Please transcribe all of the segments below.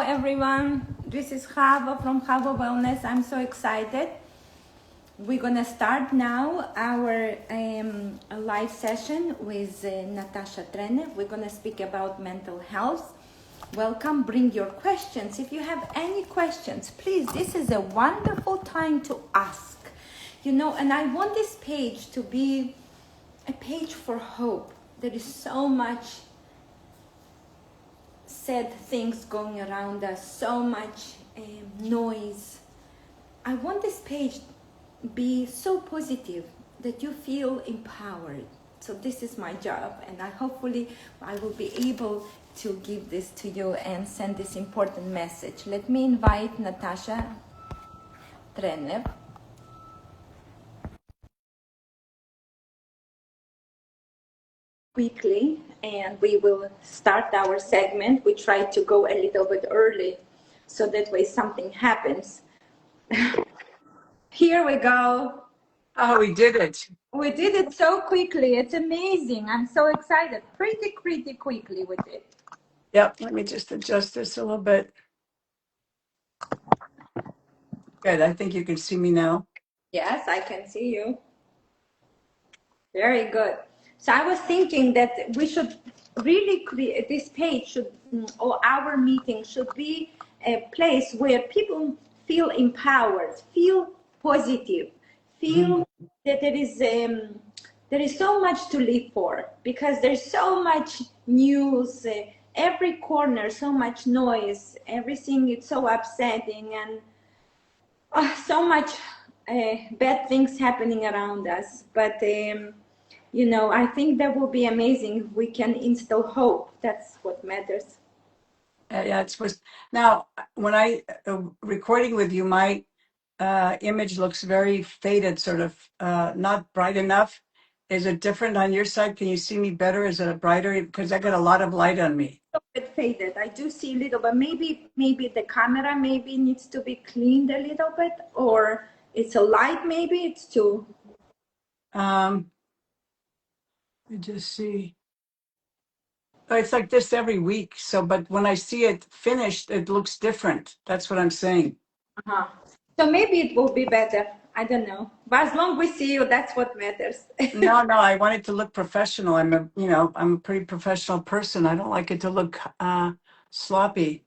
everyone. This is Hava from Hava Wellness. I'm so excited. We're gonna start now our live session with Natasha Trenev. We're gonna speak about mental health. Welcome. Bring your questions. If you have any questions, please. This is a wonderful time to ask. And I want this page to be a page for hope. There is so much sad things going around us, so much noise. I want this page be so positive that you feel empowered. So this is my job, and hopefully I will be able to give this to you and send this important message. Let me invite Natasha Trenev. Quickly, and we will start our segment. We try to go a little bit early so that way something happens. Here we go. Oh, we did it. We did it so quickly. It's amazing. I'm so excited. Pretty quickly we did. Yep, let me just adjust this a little bit. Good, I think you can see me now. Yes, I can see you. Very good. So I was thinking that we should really create this page or our meeting should be a place where people feel empowered, feel positive, feel that there is so much to live for, because there's so much news, every corner, so much noise, everything is so upsetting, and so much bad things happening around us. But I think that will be amazing if we can instill hope. That's what matters. Yeah, it's supposed. Now, when I recording with you, my image looks very faded, sort of not bright enough. Is it different on your side? Can you see me better? Is it a brighter? Because I got a lot of light on me. A bit faded. I do see a little, but maybe the camera needs to be cleaned a little bit, or it's a light. Maybe it's too. I just see. Oh, it's like this every week. So, but when I see it finished, it looks different. That's what I'm saying. So maybe it will be better. I don't know. But as long as we see you, that's what matters. No, I want it to look professional. I'm a pretty professional person. I don't like it to look sloppy.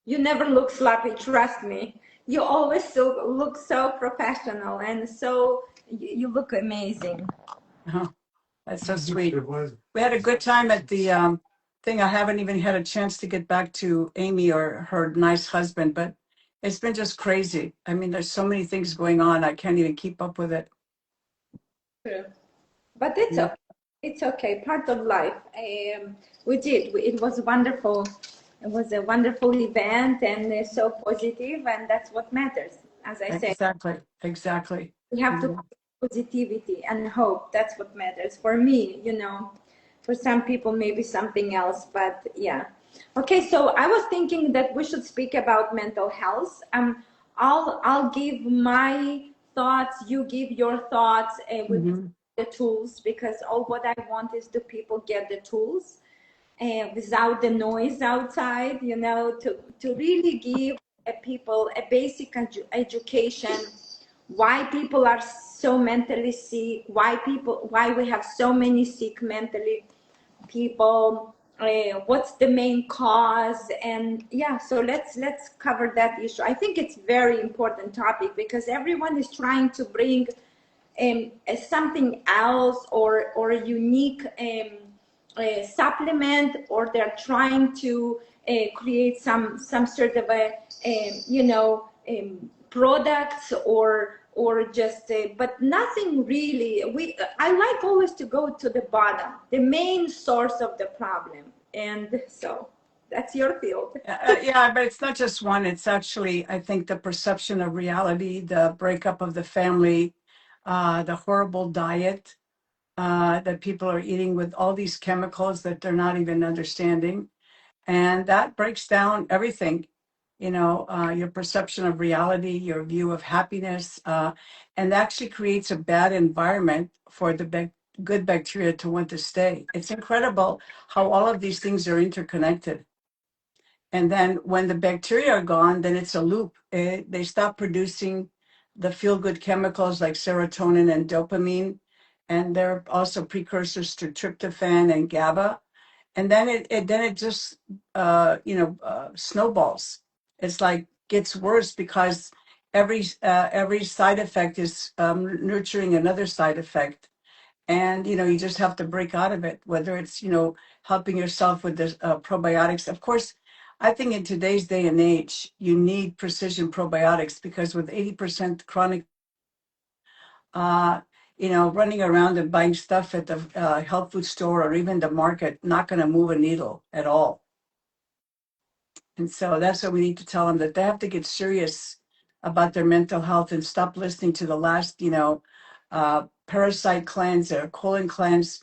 You never look sloppy, trust me. You always look so professional, and so you look amazing. Oh, that's so sweet. We had a good time at the thing. I haven't even had a chance to get back to Amy or her nice husband, but it's been just crazy. I mean, there's so many things going on. I can't even keep up with it. True. But it's okay. It's okay. Part of life. It was wonderful. It was a wonderful event, and so positive, and that's what matters. As I said, Exactly. we have to have positivity and hope. That's what matters for me. For some people maybe something else, but yeah. Okay, so I was thinking that we should speak about mental health. I'll give my thoughts. You give your thoughts with the tools, because all what I want is the people get the tools without the noise outside. To really give people a basic education. Why people are so mentally sick? Why we have so many sick mentally people? What's the main cause? And yeah, so let's cover that issue. I think it's very important topic, because everyone is trying to bring something else or a unique supplement, or they're trying to create some sort of products or just but nothing really. I like always to go to the bottom, the main source of the problem, and so that's your field. Yeah, but it's not just one. It's actually, I think, the perception of reality, the breakup of the family, the horrible diet that people are eating with all these chemicals that they're not even understanding. And that breaks down everything, your perception of reality, your view of happiness, and actually creates a bad environment for the good bacteria to want to stay. It's incredible how all of these things are interconnected. And then when the bacteria are gone, then it's a loop. They stop producing the feel good chemicals like serotonin and dopamine. And they're also precursors to tryptophan and GABA. And then it just, snowballs. It's like gets worse because every side effect is nurturing another side effect. And you just have to break out of it, whether it's helping yourself with the probiotics. Of course, I think in today's day and age you need precision probiotics, because with 80% chronic, uh running around and buying stuff at the health food store or even the market, not going to move a needle at all. And so that's what we need to tell them, that they have to get serious about their mental health and stop listening to the last parasite cleanse or colon cleanse.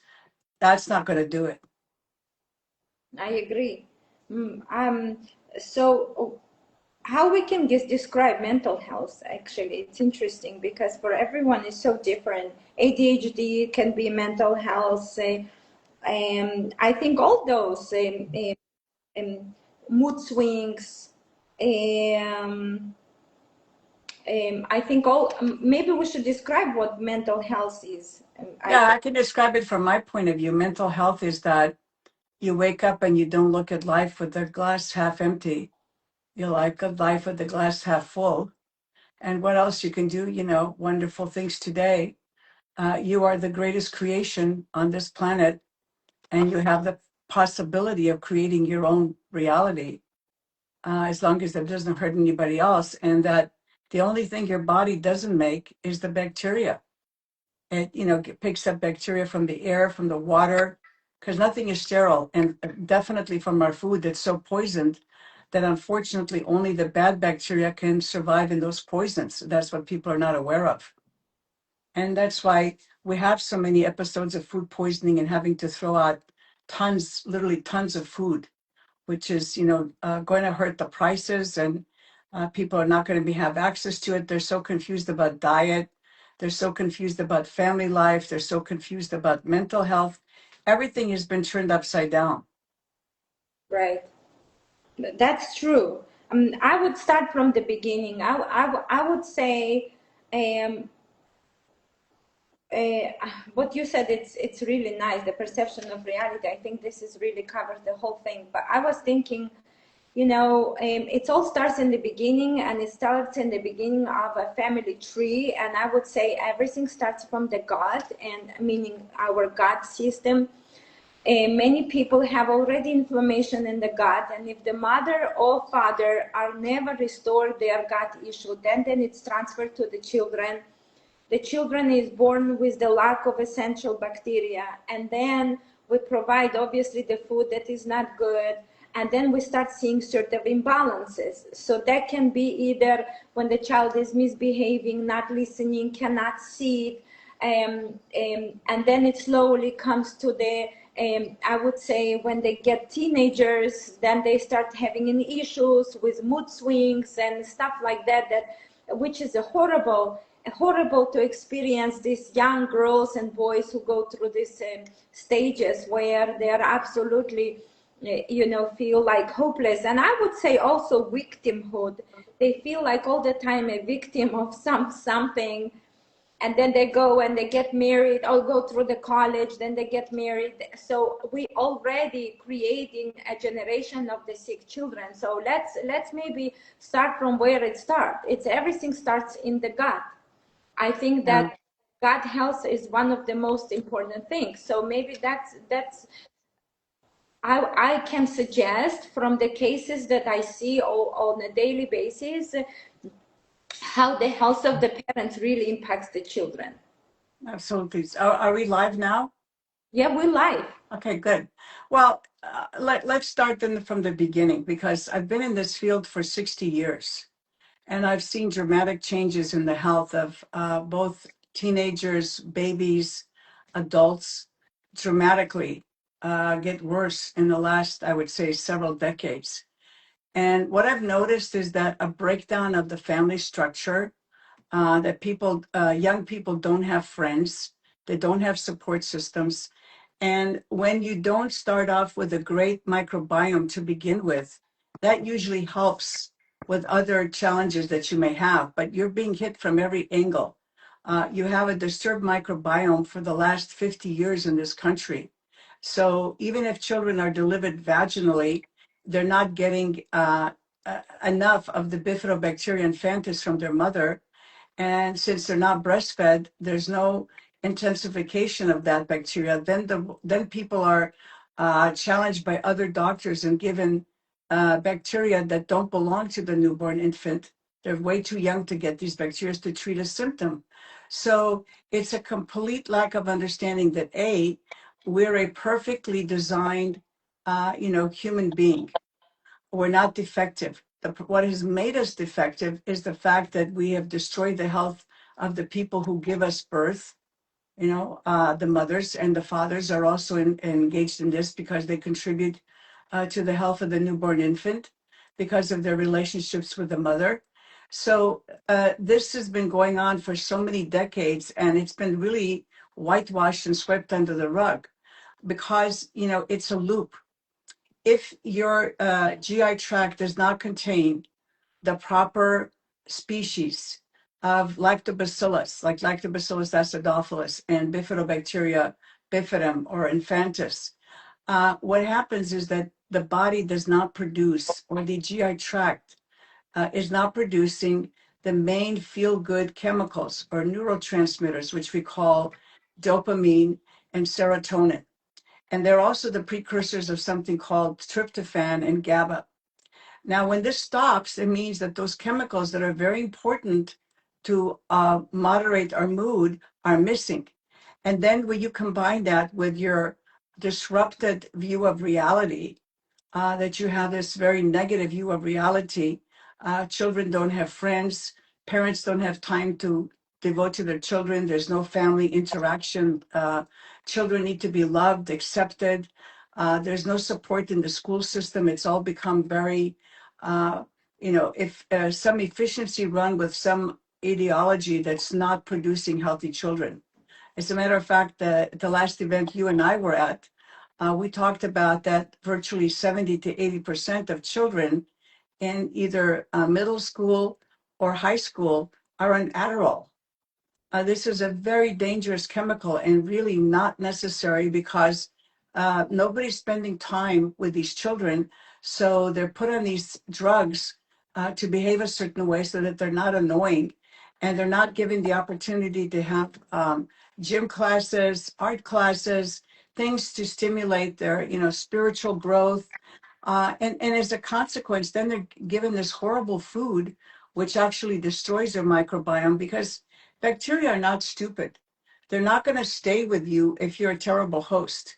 That's not going to do it. I agree. So how we can describe mental health, actually, it's interesting because for everyone it's so different. ADHD can be mental health. I think all those mood swings. Um, I think all maybe we should describe what mental health is. Yeah, I can describe it from my point of view. Mental health is that you wake up and you don't look at life with the glass half empty. You like a life with the glass half full. And what else you can do, wonderful things today. You are the greatest creation on this planet, and you have the possibility of creating your own reality, as long as it doesn't hurt anybody else. And that the only thing your body doesn't make is the bacteria. It picks up bacteria from the air, from the water, because nothing is sterile, and definitely from our food that's so poisoned that unfortunately only the bad bacteria can survive in those poisons. That's what people are not aware of. And that's why we have so many episodes of food poisoning and having to throw out tons, literally tons of food, which is, going to hurt the prices, and people are not going to have access to it. They're so confused about diet. They're so confused about family life. They're so confused about mental health. Everything has been turned upside down. Right. That's true. I would start from the beginning. I would say, um, uh, what you said, it's really nice. The perception of reality. I think this is really covers the whole thing. But I was thinking, it all starts in the beginning, and it starts in the beginning of a family tree. And I would say everything starts from the gut, and meaning our gut system. Many people have already inflammation in the gut, and if the mother or father are never restored their gut issue, then it's transferred to the children. The children is born with the lack of essential bacteria, and then we provide obviously the food that is not good, and then we start seeing certain imbalances. So that can be either when the child is misbehaving, not listening, cannot see, and then it slowly comes to the I would say when they get teenagers, then they start having any issues with mood swings and stuff like that, which is a horrible to experience. These young girls and boys who go through these stages where they are absolutely feel like hopeless. And I would say also victimhood. They feel like all the time a victim of something, and then they go and they get married or go through the college, then they get married. So we already creating a generation of the sick children. So let's maybe start from where it starts. It's everything starts in the gut. I think Yeah. that gut health is one of the most important things. So maybe that's I can suggest from the cases that I see on a daily basis how the health of the parents really impacts the children. Absolutely. So are we live now? Yeah, we're live. Okay, good. Well, let's start then from the beginning, because I've been in this field for 60 years. And I've seen dramatic changes in the health of both teenagers, babies, adults, dramatically get worse in the last, I would say, several decades. And what I've noticed is that a breakdown of the family structure, that young people don't have friends, they don't have support systems. And when you don't start off with a great microbiome to begin with, that usually helps with other challenges that you may have, but you're being hit from every angle. You have a disturbed microbiome for the last 50 years in this country. So even if children are delivered vaginally, they're not getting enough of the Bifidobacteria infantis from their mother. And since they're not breastfed, there's no intensification of that bacteria. Then people are challenged by other doctors and given bacteria that don't belong to the newborn infant. They're way too young to get these bacteria to treat a symptom. So it's a complete lack of understanding that we're a perfectly designed, human being. We're not defective. What has made us defective is the fact that we have destroyed the health of the people who give us birth. The mothers and the fathers are also engaged in this because they contribute to the health of the newborn infant because of their relationships with the mother. So this has been going on for so many decades, and it's been really whitewashed and swept under the rug because, it's a loop. If your GI tract does not contain the proper species of lactobacillus, like Lactobacillus acidophilus and Bifidobacteria bifidum or infantis, what happens is that the body does not produce, or the GI tract is not producing the main feel-good chemicals or neurotransmitters, which we call dopamine and serotonin. And they're also the precursors of something called tryptophan and GABA. Now, when this stops, it means that those chemicals that are very important to moderate our mood are missing. And then when you combine that with your disrupted view of reality, that you have this very negative view of reality. Children don't have friends. Parents don't have time to devote to their children. There's no family interaction. Children need to be loved, accepted. There's no support in the school system. It's all become very, if some efficiency run with some ideology that's not producing healthy children. As a matter of fact, the last event you and I were at, we talked about that virtually 70 to 80% of children in either middle school or high school are on Adderall. This is a very dangerous chemical and really not necessary because nobody's spending time with these children. So they're put on these drugs to behave a certain way so that they're not annoying, and they're not given the opportunity to have gym classes, art classes, things to stimulate their, spiritual growth. And as a consequence, then they're given this horrible food, which actually destroys their microbiome because bacteria are not stupid. They're not going to stay with you if you're a terrible host.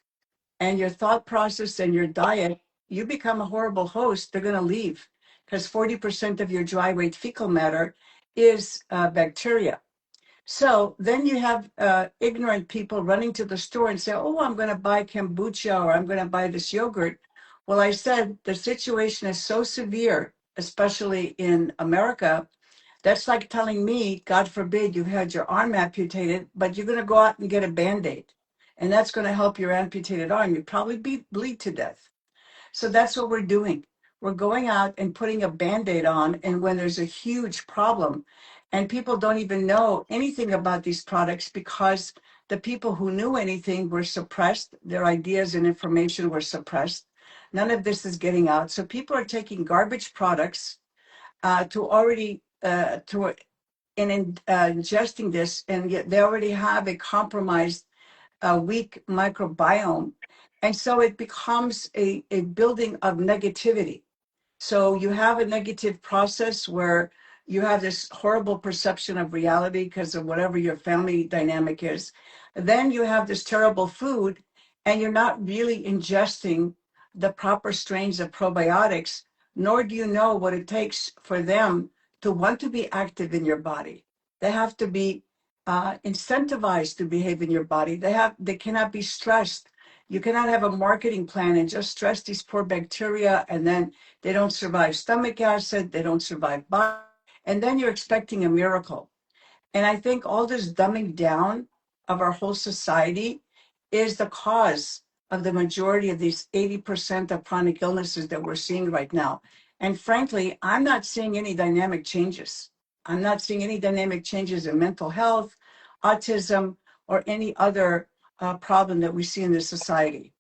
And your thought process and your diet, you become a horrible host, they're going to leave because 40% of your dry weight fecal matter is bacteria. So then you have ignorant people running to the store and say, oh, I'm going to buy kombucha or I'm going to buy this yogurt. Well, I said the situation is so severe, especially in America. That's like telling me, God forbid, you've had your arm amputated, but you're going to go out and get a Band-Aid. And that's going to help your amputated arm. You'd probably bleed to death. So that's what we're doing. We're going out and putting a Band-Aid on, and when there's a huge problem, and people don't even know anything about these products because the people who knew anything were suppressed, their ideas and information were suppressed. None of this is getting out. So people are taking garbage products to already ingesting this, and yet they already have a compromised, weak microbiome. And so it becomes a building of negativity. So you have a negative process where you have this horrible perception of reality because of whatever your family dynamic is. Then you have this terrible food, and you're not really ingesting the proper strains of probiotics, nor do you know what it takes for them to want to be active in your body. They have to be incentivized to behave in your body. They cannot be stressed. You cannot have a marketing plan and just stress these poor bacteria, and then they don't survive stomach acid, they don't survive body, and then you're expecting a miracle. And I think all this dumbing down of our whole society is the cause of the majority of these 80% of chronic illnesses that we're seeing right now. And frankly, I'm not seeing any dynamic changes. I'm not seeing any dynamic changes in mental health, autism, or any other problem that we see in this society.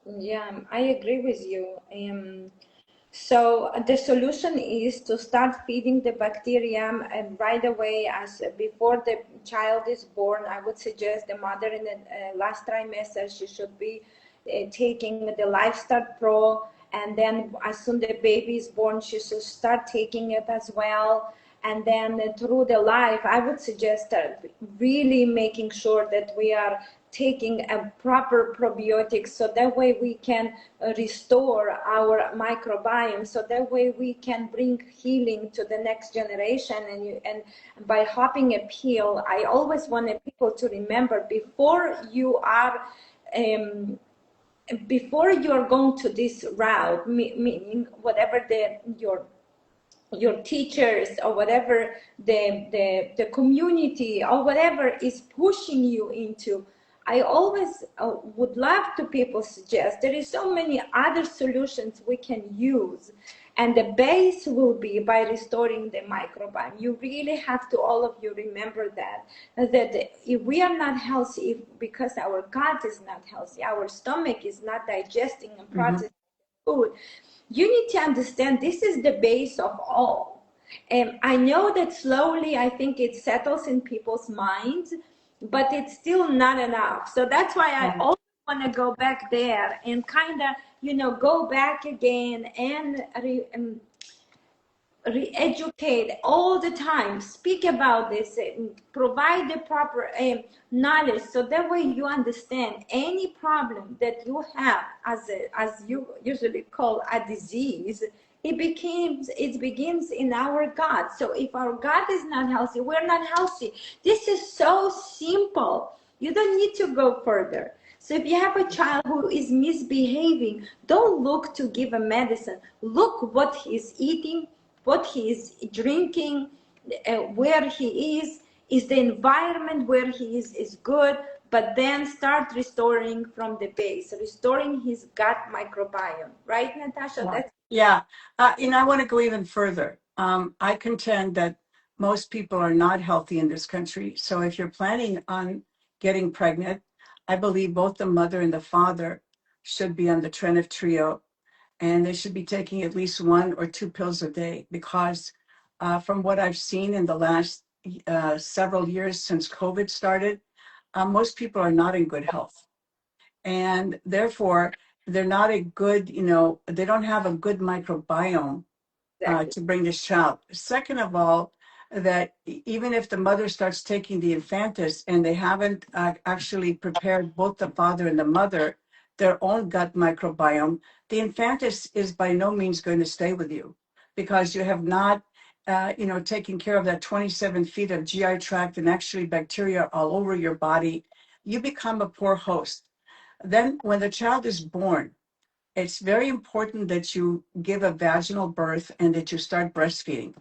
Yeah, I agree with you. So the solution is to start feeding the bacteria right away, as before the child is born. I would suggest the mother in the last trimester, she should be taking the Lifestart Pro, and then as soon the baby is born, she should start taking it as well. And then through the life, I would suggest really making sure that we are taking a proper probiotics, so that way we can restore our microbiome, so that way we can bring healing to the next generation. And by hopping a pill, I always wanted people to remember, before you're going to this route, meaning whatever your teachers or whatever the community or whatever is pushing you into, I always would love to people suggest there is so many other solutions we can use, and the base will be by restoring the microbiome. You really have to, all of you, remember that if we are not healthy, because our gut is not healthy, our stomach is not digesting and processing food, you need to understand this is the base of all. And I know that slowly, I think it settles in people's minds, but it's still not enough. So that's why I always want to go back there and kind of, go back again and re-educate all the time, speak about this, provide the proper knowledge, so that way you understand any problem that you have as you usually call a disease. It begins in our gut. So if our gut is not healthy, we're not healthy. This is so simple. You don't need to go further. So if you have a child who is misbehaving, don't look to give a medicine. Look what he's eating, what he is drinking, where he is the environment where he is good, but then start restoring from the base, restoring his gut microbiome. Right, Natasha? That's Yeah. I want to go even further. I contend that most people are not healthy in this country. So if you're planning on getting pregnant, I believe both the mother and the father should be on the Trenev trio, and they should be taking at least 1 or 2 pills a day, because from what I've seen in the last several years since COVID started, most people are not in good health. And therefore, they're not a good, they don't have a good microbiome exactly. to bring this child. Second of all, that even if the mother starts taking the infantis and they haven't actually prepared both the father and the mother their own gut microbiome, the infantis is by no means going to stay with you, because you have not, taken care of that 27 feet of GI tract and actually bacteria all over your body. You become a poor host. Then when the child is born, it's very important that you give a vaginal birth and that you start breastfeeding.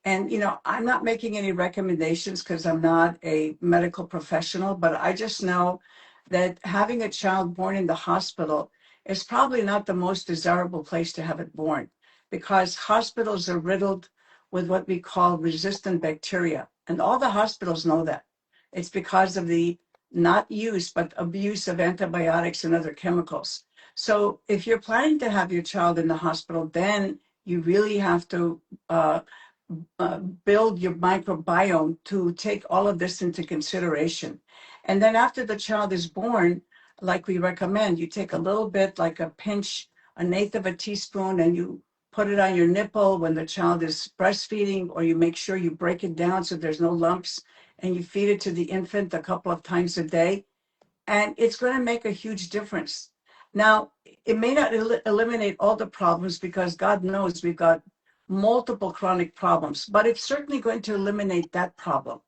And, I'm not making any recommendations because I'm not a medical professional, but I just know that having a child born in the hospital is probably not the most desirable place to have it born, because hospitals are riddled with what we call resistant bacteria. And all the hospitals know that. It's because of the not use, but abuse of antibiotics and other chemicals. So if you're planning to have your child in the hospital, then you really have to build your microbiome to take all of this into consideration. And then after the child is born, like we recommend, you take a little bit, like a pinch, an eighth of a teaspoon, and you put it on your nipple when the child is breastfeeding, or you make sure you break it down so there's no lumps, and you feed it to the infant a couple of times a day. And it's going to make a huge difference. Now, it may not eliminate all the problems, because God knows we've got multiple chronic problems, but it's certainly going to eliminate that problem.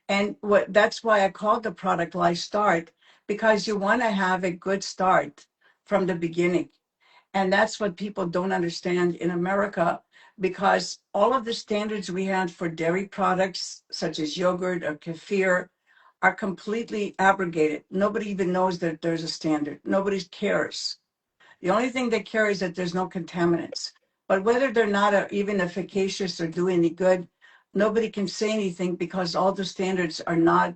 And that's why I called the product Life Start, because you want to have a good start from the beginning. And that's what people don't understand in America, because all of the standards we had for dairy products, such as yogurt or kefir, are completely abrogated. Nobody even knows that there's a standard. Nobody cares. The only thing they care is that there's no contaminants. But whether they're not even efficacious or do any good, nobody can say anything because all the standards are not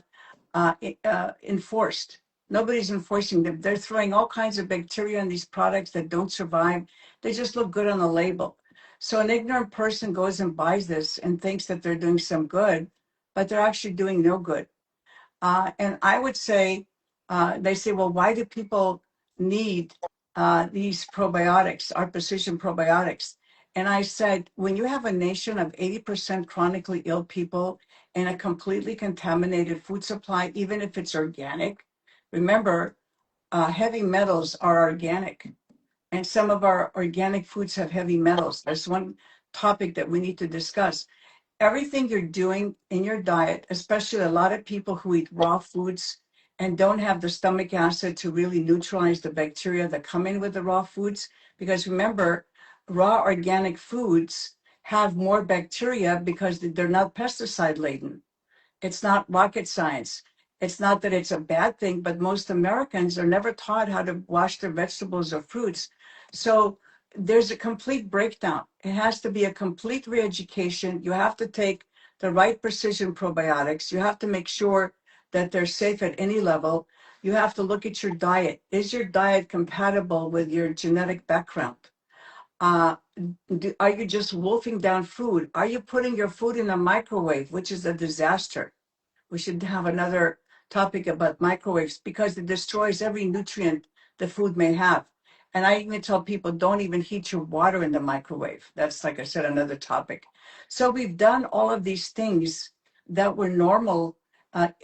enforced. Nobody's enforcing them. They're throwing all kinds of bacteria in these products that don't survive. They just look good on the label. So an ignorant person goes and buys this and thinks that they're doing some good, but they're actually doing no good. And I would say, they say, well, why do people need these probiotics, our precision probiotics? And I said, when you have a nation of 80% chronically ill people and a completely contaminated food supply, even if it's organic, remember, heavy metals are organic. And some of our organic foods have heavy metals. That's one topic that we need to discuss. Everything you're doing in your diet, especially a lot of people who eat raw foods and don't have the stomach acid to really neutralize the bacteria that come in with the raw foods. Because remember, raw organic foods have more bacteria because they're not pesticide laden. It's not rocket science. It's not that it's a bad thing, but most Americans are never taught how to wash their vegetables or fruits. So there's a complete breakdown. It has to be a complete re-education. You have to take the right precision probiotics. You have to make sure that they're safe at any level. You have to look at your diet. Is your diet compatible with your genetic background? Uh, are you just wolfing down food? Are you putting your food in a microwave, which is a disaster? We should have another topic about microwaves because it destroys every nutrient the food may have. And I even tell people, don't even heat your water in the microwave. That's, like I said, another topic. So we've done all of these things that were normal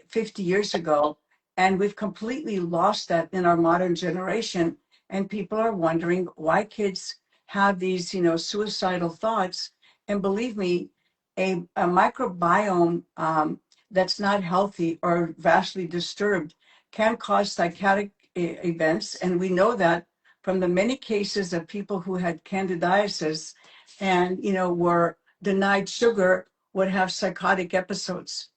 50 years ago, and we've completely lost that in our modern generation. And people are wondering why kids have these, suicidal thoughts. And believe me, a microbiome that's not healthy or vastly disturbed can cause psychotic events. And we know that from the many cases of people who had candidiasis and, were denied sugar would have psychotic episodes.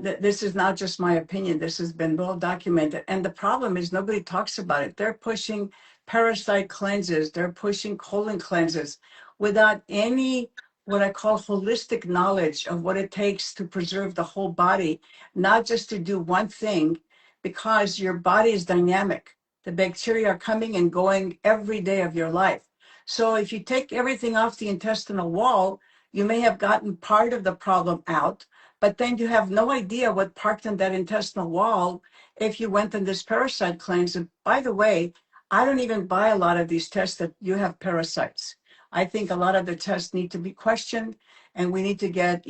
This is not just my opinion. This has been well documented. And the problem is nobody talks about it. They're pushing parasite cleanses. They're pushing colon cleanses without any what I call holistic knowledge of what it takes to preserve the whole body, not just to do one thing, because your body is dynamic. The bacteria are coming and going every day of your life. So if you take everything off the intestinal wall, you may have gotten part of the problem out, but then you have no idea what parked in that intestinal wall if you went on this parasite cleanse. And by the way, I don't even buy a lot of these tests that you have parasites. I think a lot of the tests need to be questioned, and we need to get,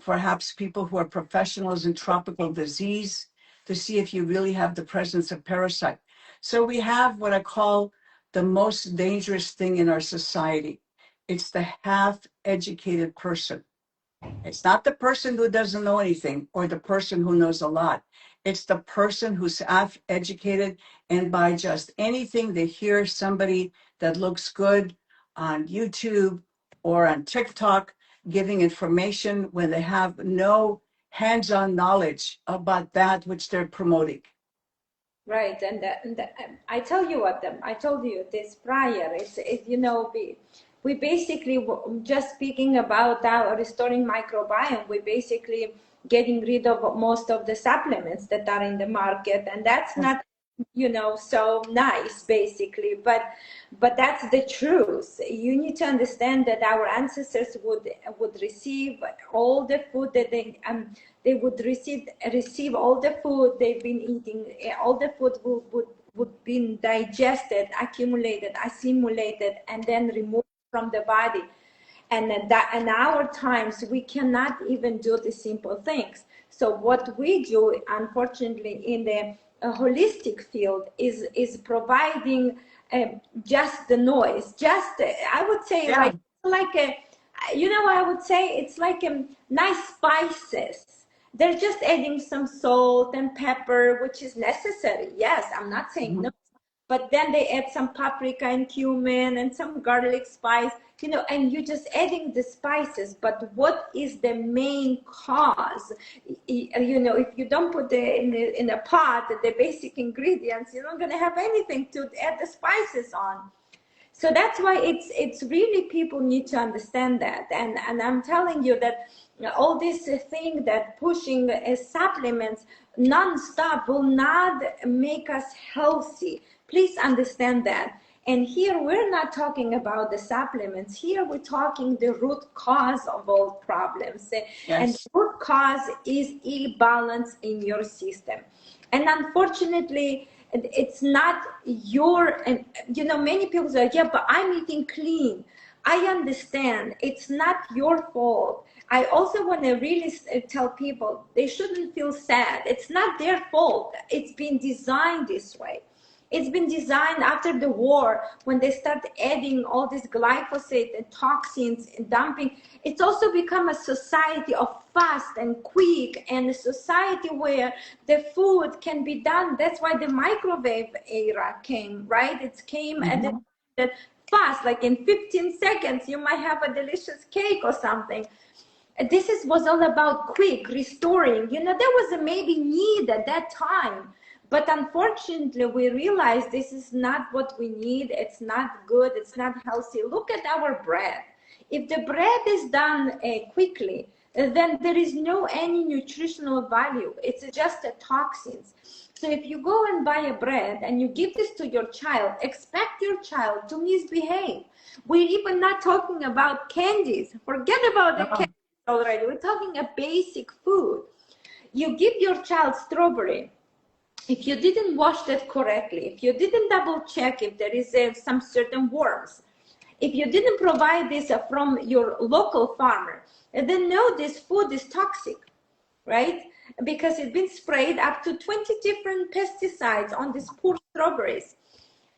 perhaps people who are professionals in tropical disease to see if you really have the presence of parasite. So we have what I call the most dangerous thing in our society. It's the half-educated person. It's not the person who doesn't know anything or the person who knows a lot. It's the person who's half educated, and by just anything they hear somebody that looks good on YouTube or on TikTok giving information when they have no hands-on knowledge about that which they're promoting. Right, and I tell you what, I told you this prior. We basically just speaking about our restoring microbiome. We basically getting rid of most of the supplements that are in the market, and that's not so nice basically, but that's the truth. You need to understand that our ancestors would receive all the food that they would receive all the food they've been eating. All the food would be digested, accumulated, assimilated, and then removed from the body. And that in our times we cannot even do the simple things. So what we do, unfortunately, in the holistic field is providing just the noise, I would say, Yeah. like a, I would say it's like nice spices. They're just adding some salt and pepper, which is necessary. Yes, I'm not saying no, but then they add some paprika and cumin and some garlic spice, and you're just adding the spices. But what is the main cause? If you don't put in a pot the basic ingredients, you're not going to have anything to add the spices on. So that's why it's really, people need to understand that. And I'm telling you that all this thing that pushing supplements non-stop will not make us healthy. Please understand that. And here we're not talking about the supplements. Here we're talking the root cause of all problems. And Yes. the root cause is imbalance in your system. And unfortunately, it's not your, and many people say, yeah, but I'm eating clean. I understand it's not your fault. I also want to really tell people they shouldn't feel sad. It's not their fault. It's been designed this way. It's been designed after the war when they start adding all this glyphosate and toxins and dumping. It's also become a society of fast and quick, and a society where the food can be done. That's why the microwave era came, right? It came at Hmm. the fast, like in 15 seconds, you might have a delicious cake or something. This was all about quick restoring. There was a maybe need at that time, but unfortunately we realized this is not what we need. It's not good, it's not healthy. Look at our bread. If the bread is done quickly, then there is no any nutritional value. It's just a toxins. So if you go and buy a bread and you give this to your child, expect your child to misbehave. We're even not talking about candies. Forget about the candies already. We're talking a basic food. You give your child strawberry. If you didn't wash that correctly, if you didn't double check if there is some certain worms, if you didn't provide this from your local farmer, then know this food is toxic, right? Because it's been sprayed up to 20 different pesticides on these poor strawberries.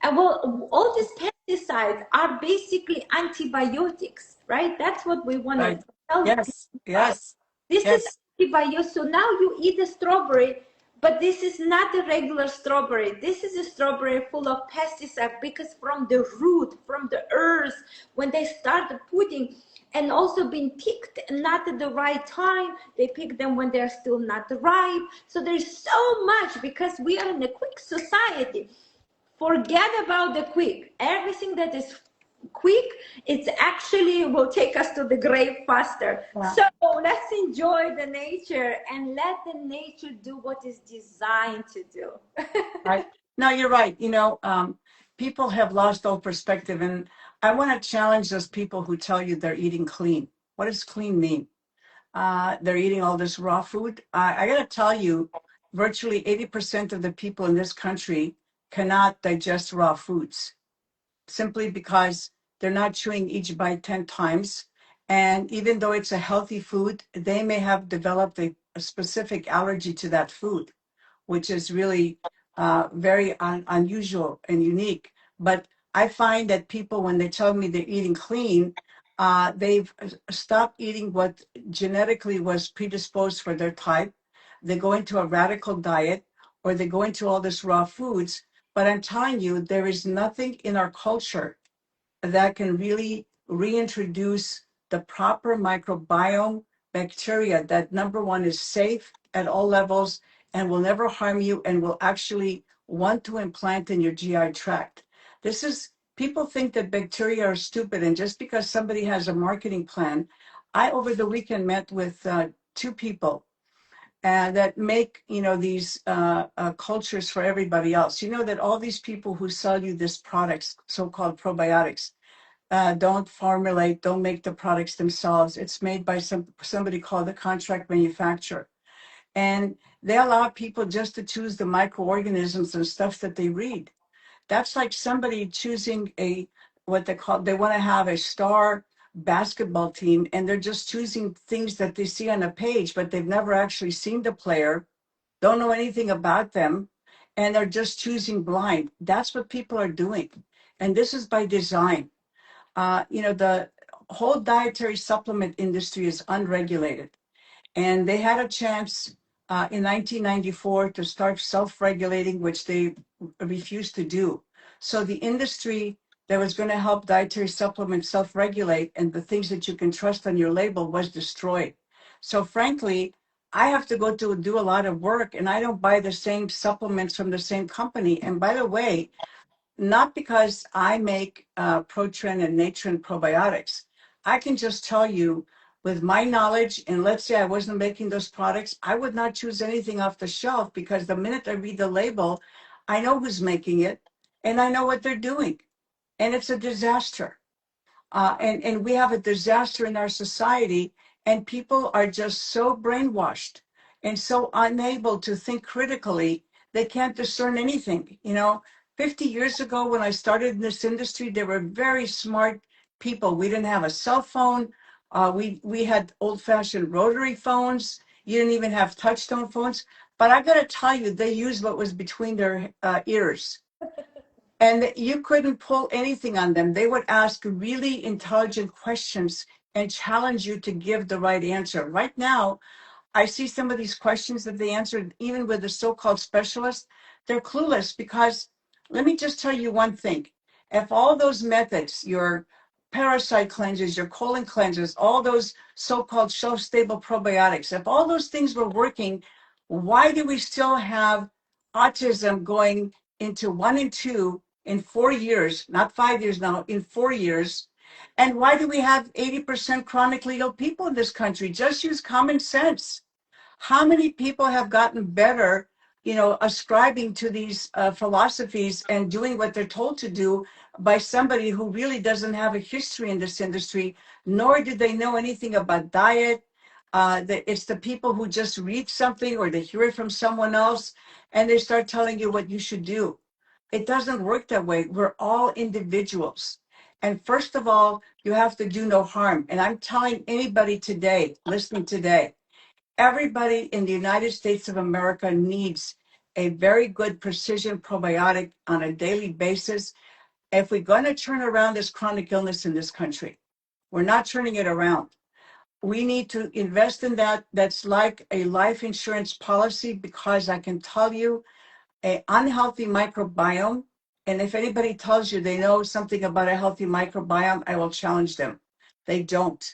And well, all these pesticides are basically antibiotics, right? That's what we want to Right. tell the people Yes. about. Yes. This is Yes. antibiotics. So now you eat a strawberry, but this is not a regular strawberry. This is a strawberry full of pesticide, because from the root, from the earth, when they start putting, and also being picked not at the right time, they pick them when they're still not ripe. So there's so much, because we are in a quick society. Forget about the quick. Everything that is quick, it's actually will take us to the grave faster. Yeah. So let's enjoy the nature and let the nature do what it's designed to do. Right. No, you're right. People have lost all perspective, and I want to challenge those people who tell you they're eating clean. What does clean mean? They're eating all this raw food. I got to tell you, virtually 80% of the people in this country cannot digest raw foods, simply because they're not chewing each bite 10 times. And even though it's a healthy food, they may have developed a specific allergy to that food, which is really very unusual and unique. But I find that people, when they tell me they're eating clean, they've stopped eating what genetically was predisposed for their type. They go into a radical diet, or they go into all this raw foods. But I'm telling you, there is nothing in our culture that can really reintroduce the proper microbiome bacteria that, number one, is safe at all levels and will never harm you and will actually want to implant in your GI tract. This is, people think that bacteria are stupid, and just because somebody has a marketing plan. I, over the weekend, met with two people that make these cultures for everybody else. You know that all these people who sell you this products, so-called probiotics, don't formulate, don't make the products themselves. It's made by somebody called a contract manufacturer. And they allow people just to choose the microorganisms and stuff that they read. That's like somebody choosing what they want to have a star basketball team, and they're just choosing things that they see on a page, but they've never actually seen the player, don't know anything about them, and they're just choosing blind. That's what people are doing. And this is by design. The whole dietary supplement industry is unregulated. And they had a chance in 1994 to start self-regulating, which they refused to do. So the industry that was going to help dietary supplements self-regulate and the things that you can trust on your label was destroyed. So frankly, I have to go to do a lot of work, and I don't buy the same supplements from the same company. And by the way, not because I make Protren and Natren probiotics. I can just tell you with my knowledge, and let's say I wasn't making those products, I would not choose anything off the shelf because the minute I read the label, I know who's making it and I know what they're doing. And it's a disaster. And we have a disaster in our society, and people are just so brainwashed and so unable to think critically. They can't discern anything. 50 years ago when I started in this industry, there were very smart people. We didn't have a cell phone. We had old-fashioned rotary phones. You didn't even have touch-tone phones. But I got to tell you, they used what was between their ears, and you couldn't pull anything on them. They would ask really intelligent questions and challenge you to give the right answer. Right now, I see some of these questions that they answered, even with the so-called specialists, they're clueless because let me just tell you one thing. If all those methods, your parasite cleanses, your colon cleanses, all those so-called shelf-stable probiotics, if all those things were working, why do we still have autism going into 1 and 2 in 4 years, not 5 years now, in 4 years? And why do we have 80% chronically ill people in this country? Just use common sense. How many people have gotten better, ascribing to these philosophies and doing what they're told to do by somebody who really doesn't have a history in this industry, nor do they know anything about diet. It's the people who just read something or they hear it from someone else and they start telling you what you should do. It doesn't work that way. We're all individuals. And first of all, you have to do no harm. And I'm telling anybody today, listening today, everybody in the United States of America needs a very good precision probiotic on a daily basis. If we're going to turn around this chronic illness in this country, we're not turning it around. We need to invest in that. That's like a life insurance policy, because I can tell you, an unhealthy microbiome, and if anybody tells you they know something about a healthy microbiome, I will challenge them. They don't.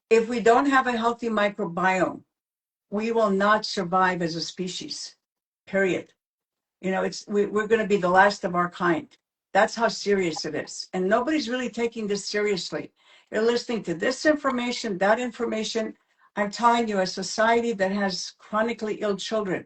If we don't have a healthy microbiome, we will not survive as a species, period. We're going to be the last of our kind. That's how serious it is. And nobody's really taking this seriously. You're listening to this information, that information. I'm telling you, a society that has chronically ill children,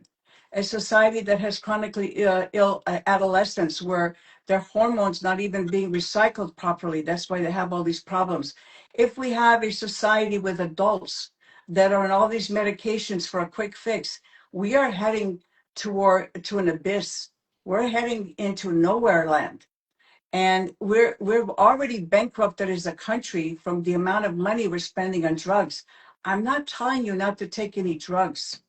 a society that has chronically ill adolescents where their hormones not even being recycled properly. That's why they have all these problems. If we have a society with adults that are on all these medications for a quick fix, we are heading to an abyss. We're heading into nowhere land. And we're already bankrupted as a country from the amount of money we're spending on drugs. I'm not telling you not to take any drugs.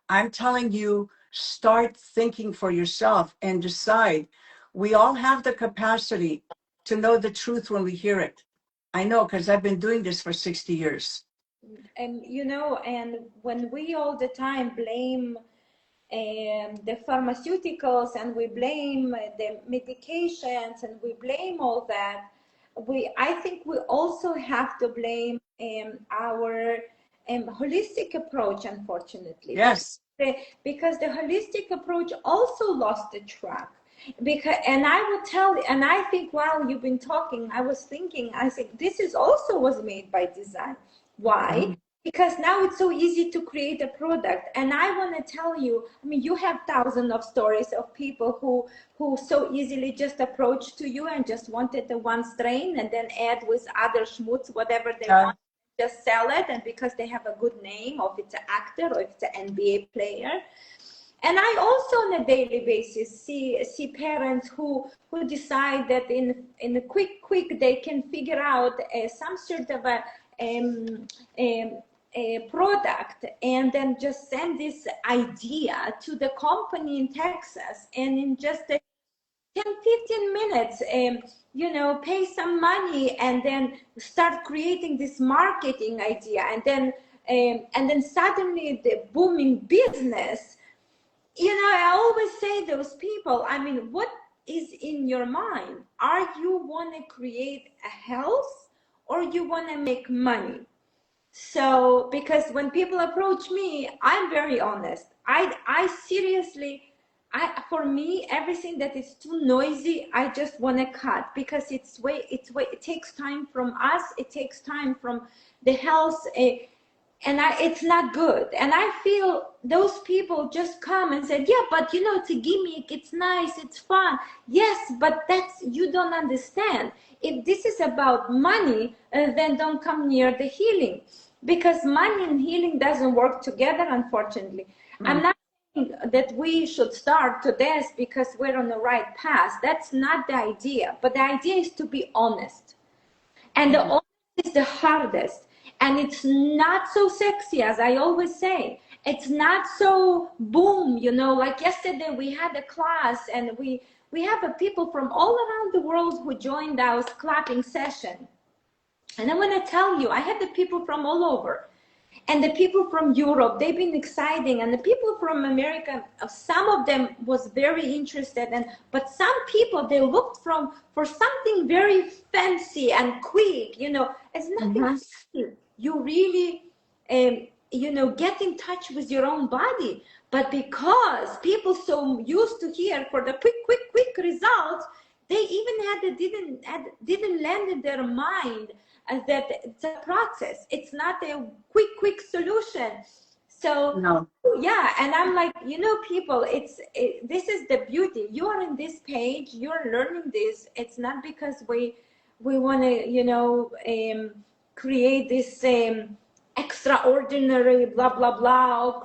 I'm telling you, start thinking for yourself and decide. We all have the capacity to know the truth when we hear it. I know, because I've been doing this for 60 years. And when we all the time blame the pharmaceuticals and we blame the medications and we blame all that, I think we also have to blame our holistic approach, unfortunately. Yes. Because the holistic approach also lost the track. And I will tell you, and I think while you've been talking, I was thinking, I think this is also was made by design. Why? Because now it's so easy to create a product. And I want to tell you, I mean, you have thousands of stories of people who so easily just approached to you and just wanted the one strain and then add with other schmutz whatever they want, just sell it. And because they have a good name, or if it's an actor or if it's an NBA player. And I also on a daily basis see parents who decide that in a quick they can figure out some sort of a product, and then just send this idea to the company in Texas, and in just 10-15 minutes pay some money and then start creating this marketing idea, and then suddenly the booming business. I always say those people, I mean, what is in your mind? Are you want to create a health or you want to make money? So, because when people approach me, I'm very honest. I seriously For me, everything that is too noisy, I just want to cut, because it takes time from us, it takes time from the health, and it's not good. And I feel those people just come and say, yeah, but it's a gimmick, it's nice, it's fun. Yes, but you don't understand. If this is about money, then don't come near the healing, because money and healing doesn't work together, unfortunately. I'm No, not saying that we should start to dance because we're on the right path. That's not the idea. But the idea is to be honest. And the yeah. honest is the hardest. And it's not so sexy, as I always say. It's not so boom, like yesterday we had a class, and we have people from all around the world who joined our clapping session. And I want to tell you, I had the people from all over. And the people from Europe, they've been exciting. And the people from America, some of them was very interested. But some people, they looked for something very fancy and quick. It's nothing Mhm. fancy. You really, get in touch with your own body. But because people so used to hear for the quick results, they even didn't land in their mind that it's a process. It's not a quick solution. So No. yeah, and I'm like, people, this is the beauty. You are in this page, you're learning this. It's not because we want to, create this extraordinary blah blah blah,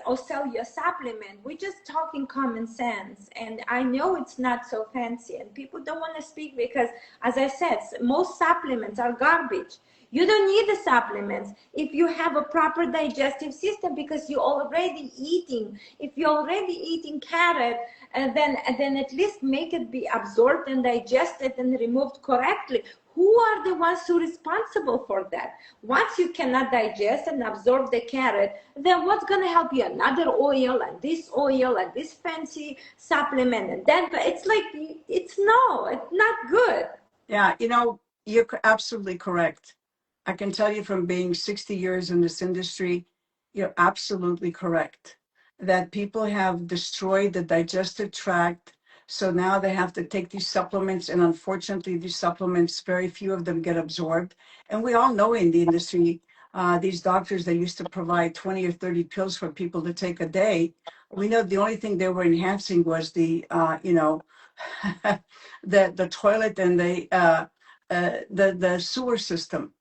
or sell you a supplement. We're just talking common sense. And I know it's not so fancy, and people don't want to speak because, as I said, most supplements are garbage. You don't need the supplements if you have a proper digestive system, because you're already eating. If you're already eating carrot, then at least make it be absorbed and digested and removed correctly. Who are the ones who are responsible for that? Once you cannot digest and absorb the carrot, then what's going to help you? Another oil and this fancy supplement, and then it's like, it's not good. Yeah, you're absolutely correct. I can tell you from being 60 years in this industry, you're absolutely correct that people have destroyed the digestive tract. So now they have to take these supplements, and unfortunately, these supplements, very few of them get absorbed. And we all know in the industry, these doctors, they used to provide 20 or 30 pills for people to take a day. We know the only thing they were enhancing was the toilet and the sewer system.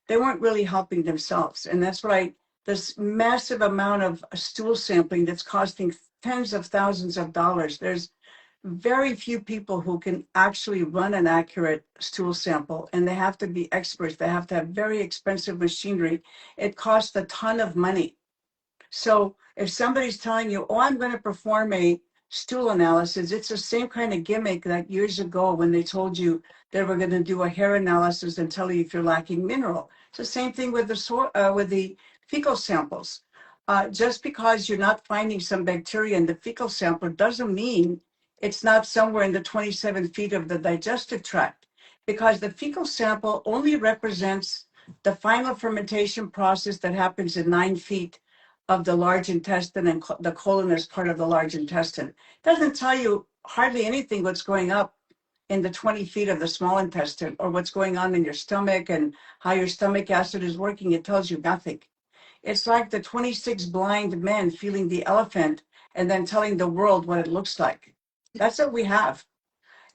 They weren't really helping themselves, and that's why this massive amount of stool sampling that's costing tens of thousands of dollars. There's very few people who can actually run an accurate stool sample, and they have to be experts. They have to have very expensive machinery. It costs a ton of money. So if somebody's telling you, oh, I'm going to perform a stool analysis, it's the same kind of gimmick that years ago when they told you they were going to do a hair analysis and tell you if you're lacking mineral. It's the same thing with the fecal samples. Just because you're not finding some bacteria in the fecal sample doesn't mean it's not somewhere in the 27 feet of the digestive tract, because the fecal sample only represents the final fermentation process that happens in 9 feet of the large intestine, and the colon is part of the large intestine. It doesn't tell you hardly anything what's going up in the 20 feet of the small intestine, or what's going on in your stomach and how your stomach acid is working. It tells you nothing. It's like the 26 blind men feeling the elephant and then telling the world what it looks like. That's what we have.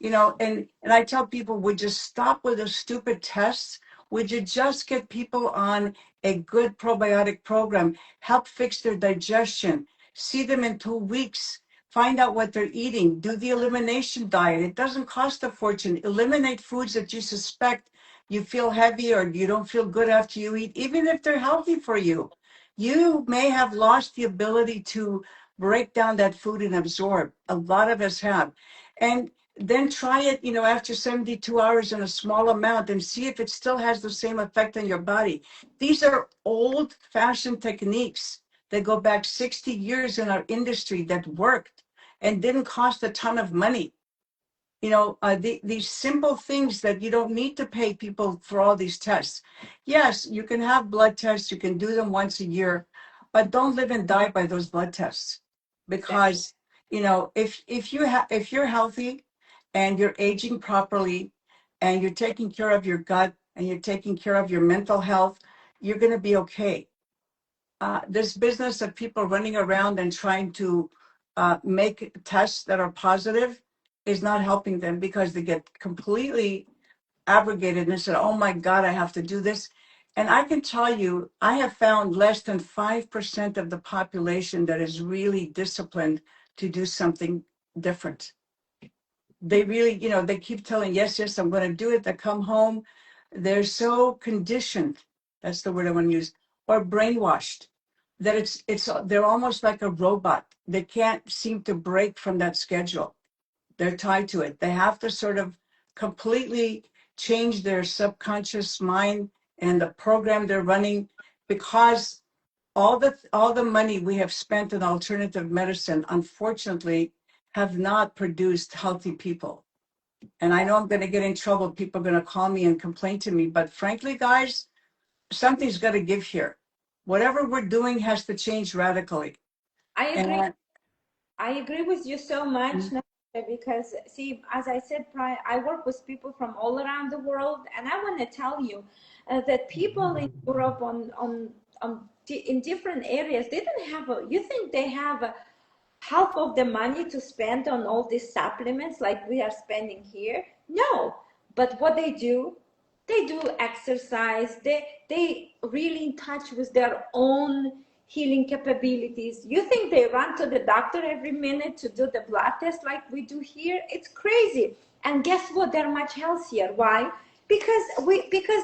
And I tell people, would you stop with those stupid tests? Would you just get people on a good probiotic program, help fix their digestion, see them in 2 weeks, find out what they're eating, do the elimination diet? It doesn't cost a fortune. Eliminate foods that you suspect you feel heavy or you don't feel good after you eat, even if they're healthy for you. You may have lost the ability to break down that food and absorb. A lot of us have. And then try it, after 72 hours in a small amount and see if it still has the same effect on your body. These are old fashioned techniques that go back 60 years in our industry that worked and didn't cost a ton of money. These simple things that you don't need to pay people for all these tests. Yes, you can have blood tests, you can do them once a year, but don't live and die by those blood tests, Exactly. because you know, if you're healthy and you're aging properly and you're taking care of your gut and you're taking care of your mental health, you're going to be okay. This business of people running around and trying to make tests that are positive is not helping them, because they get completely abrogated and said, oh my God, I have to do this. And I can tell you, I have found less than 5% of the population that is really disciplined to do something different. They really, you know, they keep telling, yes, yes, I'm going to do it. They come home, they're so conditioned. That's the word I want to use, or brainwashed, that they're almost like a robot. They can't seem to break from that schedule. They're tied to it. They have to sort of completely change their subconscious mind and the program they're running, because all the money we have spent in alternative medicine, unfortunately, have not produced healthy people. And I know I'm going to get in trouble. People are going to call me and complain to me. But frankly, guys, something's got to give here. Whatever we're doing has to change radically. I agree. And I agree with you so much, Natasha, because see, as I said prior, I work with people from all around the world, and I want to tell you that people in Europe in different areas, they don't have a. You think they have a half of the money to spend on all these supplements like we are spending here? No, but what they do exercise. They really in touch with their own healing capabilities. You think they run to the doctor every minute to do the blood test like we do here? It's crazy. And guess what? They're much healthier. Why? Because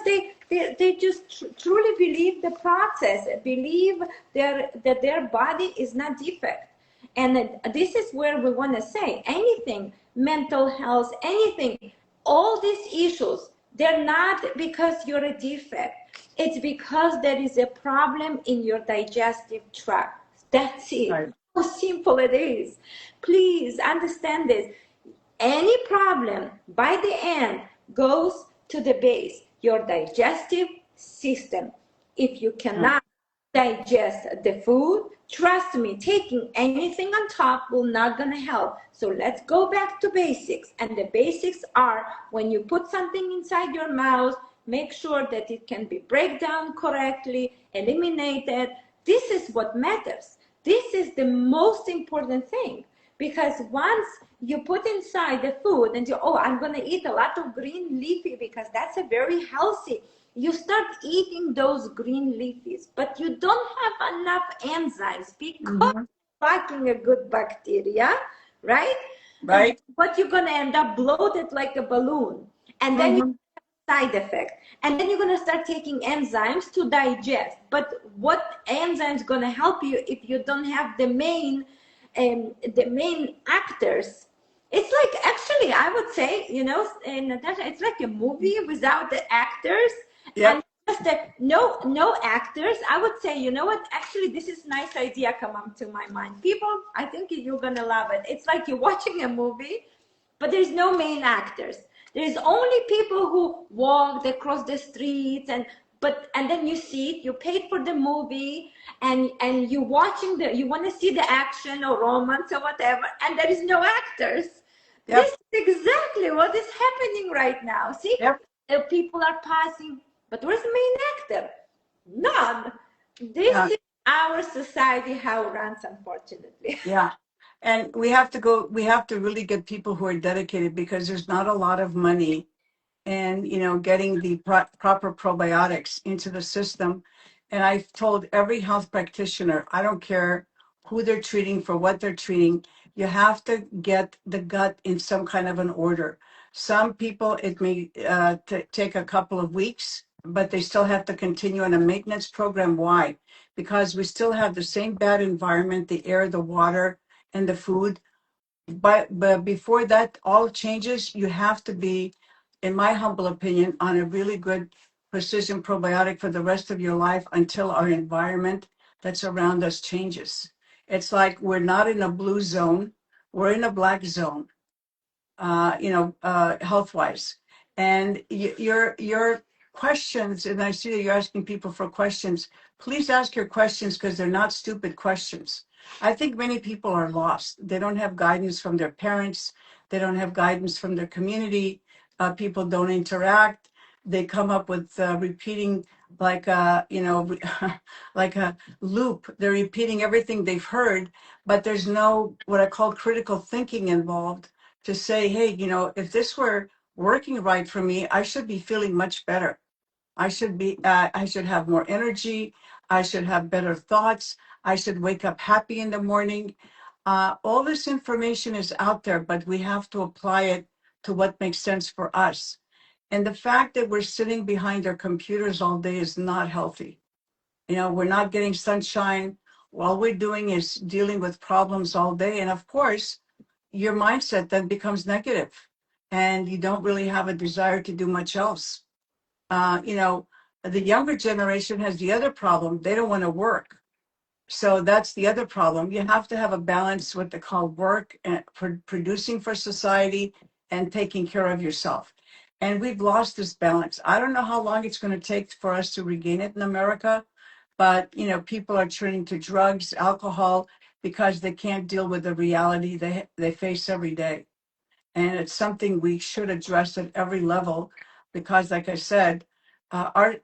they just truly believe the process, believe that their body is not defect. And this is where we want to say anything, mental health, anything, all these issues, they're not because you're a defect. It's because there is a problem in your digestive tract. That's it. right. How simple it is. Please understand this. Any problem by the end goes to the base, your digestive system. If you cannot digest the food, trust me, taking anything on top will not gonna help. So let's go back to basics. And the basics are, when you put something inside your mouth, make sure that it can be break down correctly, eliminated. This is what matters. This is the most important thing, because once you put inside the food and you, oh, I'm going to eat a lot of green leafy because that's a very healthy, you start eating those green leafies, but you don't have enough enzymes because Mm-hmm. lacking a good bacteria, right? And Right. what you're going to end up bloated like a balloon, and then you Mm-hmm. side effect, and then you're going to start taking enzymes to digest. But what enzymes going to help you if you don't have the main actors? It's like, actually, I would say, Natasha, it's like a movie without the actors. And Yep. just no actors. I would say, you know what, actually this is a nice idea come up to my mind. People, I think you're gonna love it. It's like you're watching a movie, but there's no main actors. There's only people who walked across the streets, and then you see it, you paid for the movie, and you watching you want to see the action or romance or whatever, and there is no actors. This Yep. is exactly what is happening right now. See, Yep. the people are passing, but where's the main actor? None. This Yeah. is our society, how it runs, unfortunately. Yeah. And we have to really get people who are dedicated, because there's not a lot of money and getting the proper probiotics into the system. And I've told every health practitioner, I don't care who they're treating, for what they're treating, you have to get the gut in some kind of an order. Some people, it may take a couple of weeks, but they still have to continue on a maintenance program. Why? Because we still have the same bad environment, the air, the water, and the food. But before that all changes, you have to be, in my humble opinion, on a really good precision probiotic for the rest of your life, until our environment that's around us changes. It's like we're not in a blue zone, we're in a black zone, health wise. And your questions, and I see that you're asking people for questions. Please ask your questions, because they're not stupid questions. I think many people are lost. They don't have guidance from their parents. They don't have guidance from their community. People don't interact. They come up with repeating like a, like a loop. They're repeating everything they've heard, but there's no what I call critical thinking involved to say, hey, if this were working right for me, I should be feeling much better. I should have more energy. I should have better thoughts. I should wake up happy in the morning. All this information is out there, but we have to apply it to what makes sense for us. And the fact that we're sitting behind our computers all day is not healthy. We're not getting sunshine. All we're doing is dealing with problems all day. And of course, your mindset then becomes negative, and you don't really have a desire to do much else. The younger generation has the other problem. They don't want to work. So that's the other problem. You have to have a balance, what they call work and producing for society and taking care of yourself. And we've lost this balance. I don't know how long it's going to take for us to regain it in America, but people are turning to drugs, alcohol, because they can't deal with the reality they face every day. And it's something we should address at every level because, like I said, our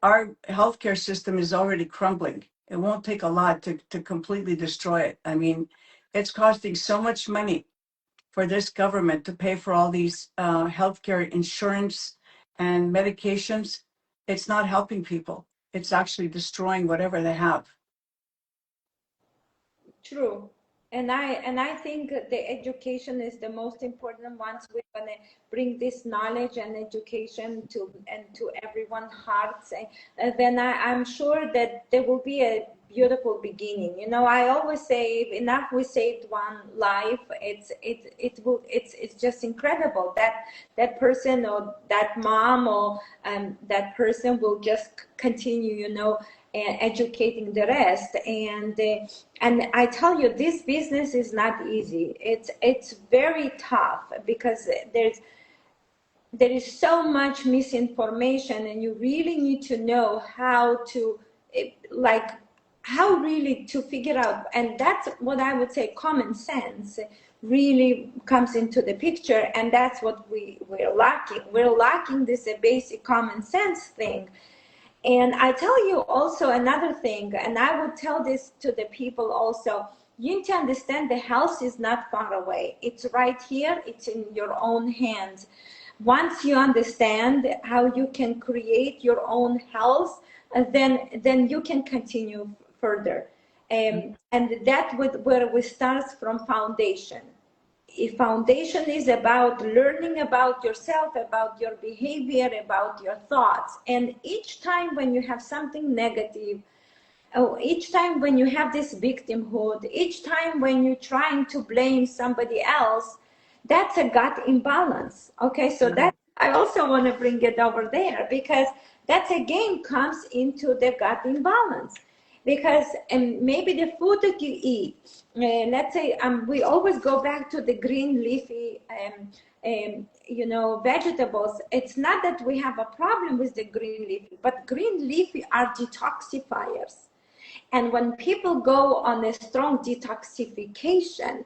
healthcare system is already crumbling. It won't take a lot to completely destroy it. I mean, it's costing so much money for this government to pay for all these healthcare insurance and medications. It's not helping people. It's actually destroying whatever they have. True. And I think the education is the most important. Once we're gonna bring this knowledge and education to everyone's hearts, and then I'm sure that there will be a beautiful beginning. I always say, if enough we saved one life, it's just incredible that that person or that mom or that person will just continue, and educating the rest. And I tell you, this business is not easy. It's very tough because there is so much misinformation, and you really need to know how to like how really to figure out. And that's what I would say common sense really comes into the picture, and that's what we're lacking this basic common sense thing. And I tell you also another thing, and I would tell this to the people also. You need to understand the health is not far away. It's right here. It's in your own hands. Once you understand how you can create your own health, then you can continue further. And that would where we start from foundation. If foundation is about learning about yourself, about your behavior, about your thoughts, and each time when you have something negative, each time when you have this victimhood, each time when you're trying to blame somebody else, that's a gut imbalance. Okay, so that I also want to bring it over there, because that again comes into the gut imbalance. Because maybe the food that you eat, let's say we always go back to the green leafy vegetables. It's not that we have a problem with the green leafy, but green leafy are detoxifiers. And when people go on a strong detoxification,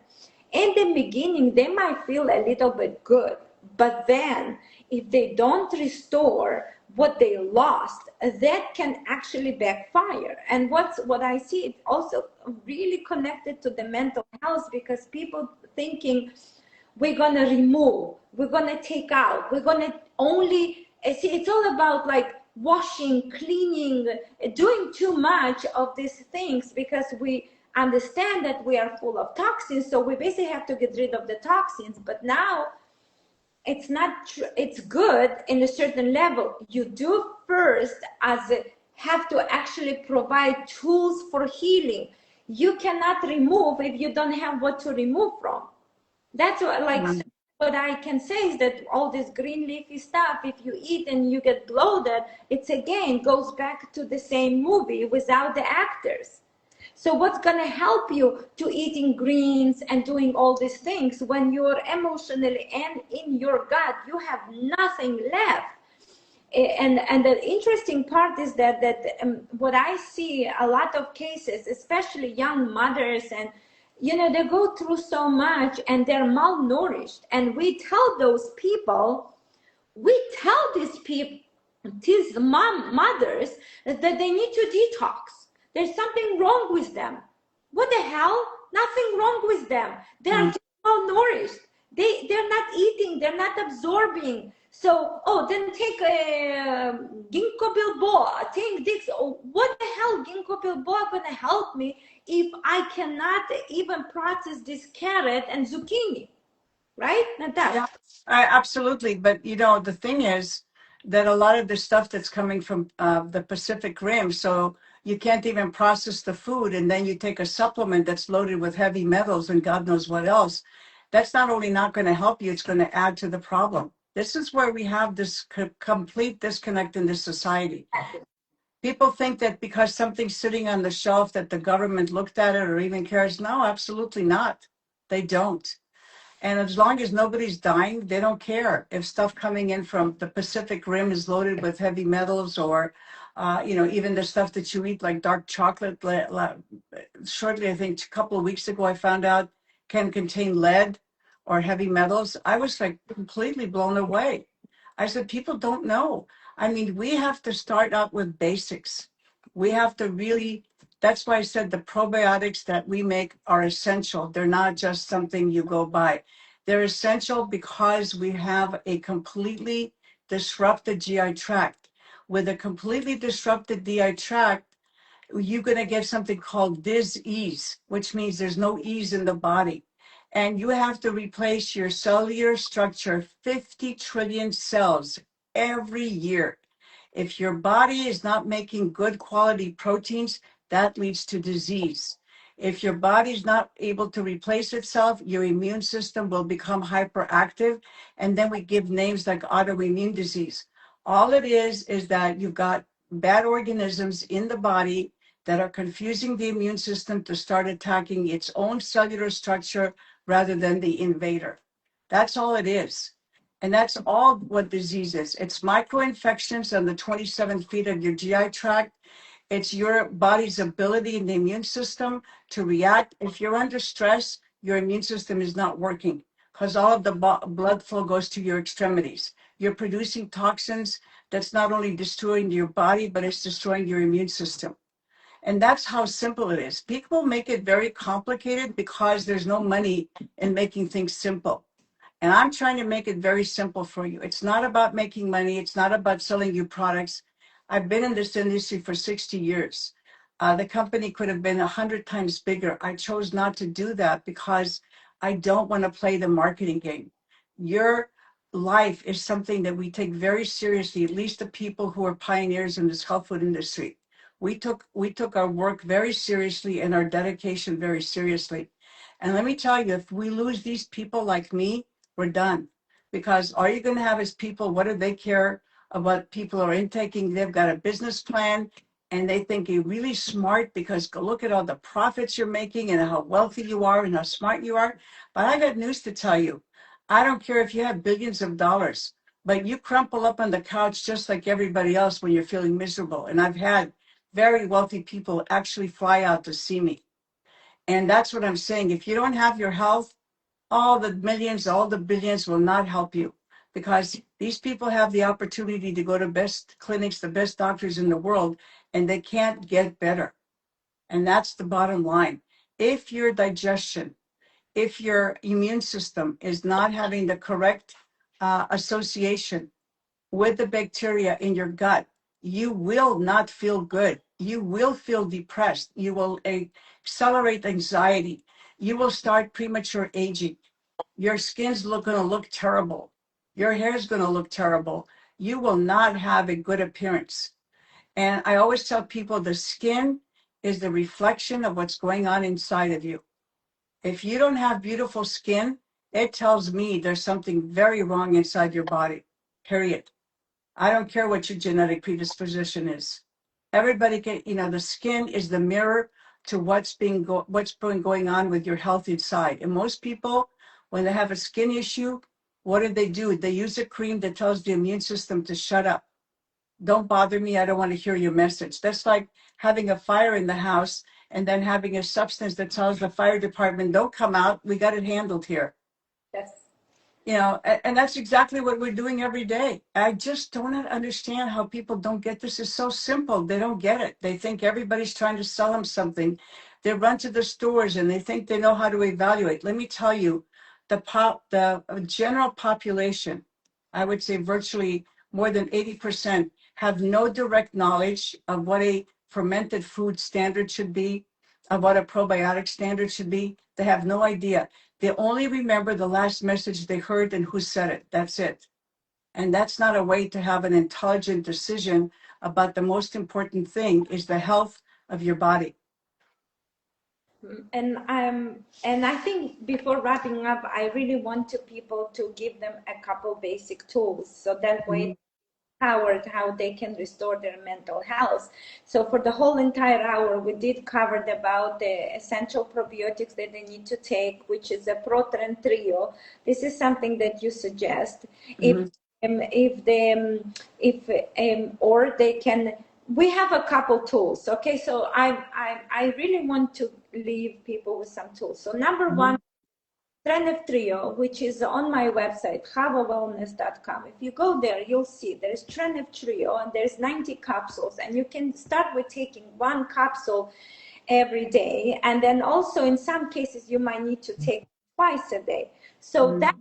in the beginning, they might feel a little bit good. But then, if they don't restore what they lost, that can actually backfire. And what I see, it's also really connected to the mental health, because people thinking we're going to remove, we're going to take out, we're going to only see, it's all about like washing, cleaning, doing too much of these things, because we understand that we are full of toxins, so we basically have to get rid of the toxins. But now it's not true. It's good in a certain level. You do first as have to actually provide tools for healing. You cannot remove if you don't have what to remove from. That's what I can say is that all this green leafy stuff, if you eat and you get bloated, it's again goes back to the same movie without the actors. So what's going to help you to eating greens and doing all these things when you're emotionally and in your gut, you have nothing left? And the interesting part is that what I see a lot of cases, especially young mothers they go through so much and they're malnourished. And we tell those people, we tell these mothers that they need to detox. There's something wrong with them. What the hell? Nothing wrong with them. They're Mm. just malnourished. They're not eating. They're not absorbing. So, oh, then take a ginkgo biloba. Take this. Oh, what the hell, ginkgo biloba gonna help me if I cannot even process this carrot and zucchini, right, Natasha? Yeah, absolutely. But the thing is that a lot of the stuff that's coming from the Pacific Rim, so you can't even process the food, and then you take a supplement that's loaded with heavy metals and God knows what else. That's not only not going to help you, it's going to add to the problem. This is where we have this complete disconnect in this society. People think that because something's sitting on the shelf that the government looked at it or even cares. No, absolutely not. They don't. And as long as nobody's dying, they don't care if stuff coming in from the Pacific Rim is loaded with heavy metals or, even the stuff that you eat, like dark chocolate. Shortly, I think a couple of weeks ago, I found out can contain lead or heavy metals. I was like completely blown away. I said, people don't know. I mean, we have to start out with basics. We have to really, that's why I said the probiotics that we make are essential. They're not just something you go by. They're essential because we have a completely disrupted GI tract. With a completely disrupted GI tract, you're going to get something called dis-ease, which means there's no ease in the body. And you have to replace your cellular structure, 50 trillion cells every year. If your body is not making good quality proteins, that leads to disease. If your body is not able to replace itself, your immune system will become hyperactive. And then we give names like autoimmune disease. All it is that you've got bad organisms in the body that are confusing the immune system to start attacking its own cellular structure rather than the invader. That's all it is. And that's all what disease is. It's microinfections on the 27 feet of your GI tract. It's your body's ability in the immune system to react. If you're under stress, your immune system is not working because all of the blood flow goes to your extremities. You're producing toxins that's not only destroying your body, but it's destroying your immune system. And that's how simple it is. People make it very complicated because there's no money in making things simple. And I'm trying to make it very simple for you. It's not about making money. It's not about selling you products. I've been in this industry for 60 years. The company could have been 100 times bigger. I chose not to do that because I don't want to play the marketing game. Your life is something that we take very seriously, at least the people who are pioneers in this health food industry. We took our work very seriously and our dedication very seriously. And let me tell you, if we lose these people like me, we're done. Because all you're going to have is people, what do they care about people are intaking? They've got a business plan and they think you're really smart because go look at all the profits you're making and how wealthy you are and how smart you are. But I got news to tell you. I don't care if you have billions of dollars, but you crumple up on the couch just like everybody else when you're feeling miserable. And I've had very wealthy people actually fly out to see me. And that's what I'm saying. If you don't have your health, all the millions, all the billions will not help you because these people have the opportunity to go to best clinics, the best doctors in the world, and they can't get better. And that's the bottom line. If your digestion, if your immune system is not having the correct association with the bacteria in your gut, you will not feel good. You will feel depressed. You will accelerate anxiety. You will start premature aging. Your skin's going to look terrible. Your hair's going to look terrible. You will not have a good appearance. And I always tell people the skin is the reflection of what's going on inside of you. If you don't have beautiful skin, it tells me there's something very wrong inside your body, period. I don't care what your genetic predisposition is. Everybody can, the skin is the mirror to what's been going on with your health inside. And most people, when they have a skin issue, what do? They use a cream that tells the immune system to shut up. Don't bother me. I don't want to hear your message. That's like having a fire in the house and then having a substance that tells the fire department, don't come out, we got it handled here. That's You know, and that's exactly what we're doing every day. I just don't understand how people don't get this. It's so simple. They don't get it. They think everybody's trying to sell them something. They run to the stores and they think they know how to evaluate. Let me tell you, the general population, I would say virtually more than 80%, have no direct knowledge of what a fermented food standard should be, of what a probiotic standard should be. They have no idea. They only remember the last message they heard and who said it. That's it. And that's not a way to have an intelligent decision about the most important thing is the health of your body. and I think before wrapping up, I really want to people to give them a couple basic tools so that way empowered how they can restore their mental health. So for the whole entire hour, we did cover about the essential probiotics that they need to take, which is a Protein Trio. This is something that you suggest. Mhm. Or they can. We have a couple tools. Okay, so I really want to leave people with some tools. So number one, Trenev Trio, which is on my website, havawellness.com. If you go there, you'll see there's Trenev Trio and there's 90 capsules, and you can start with taking one capsule every day. And then also in some cases, you might need to take twice a day. So that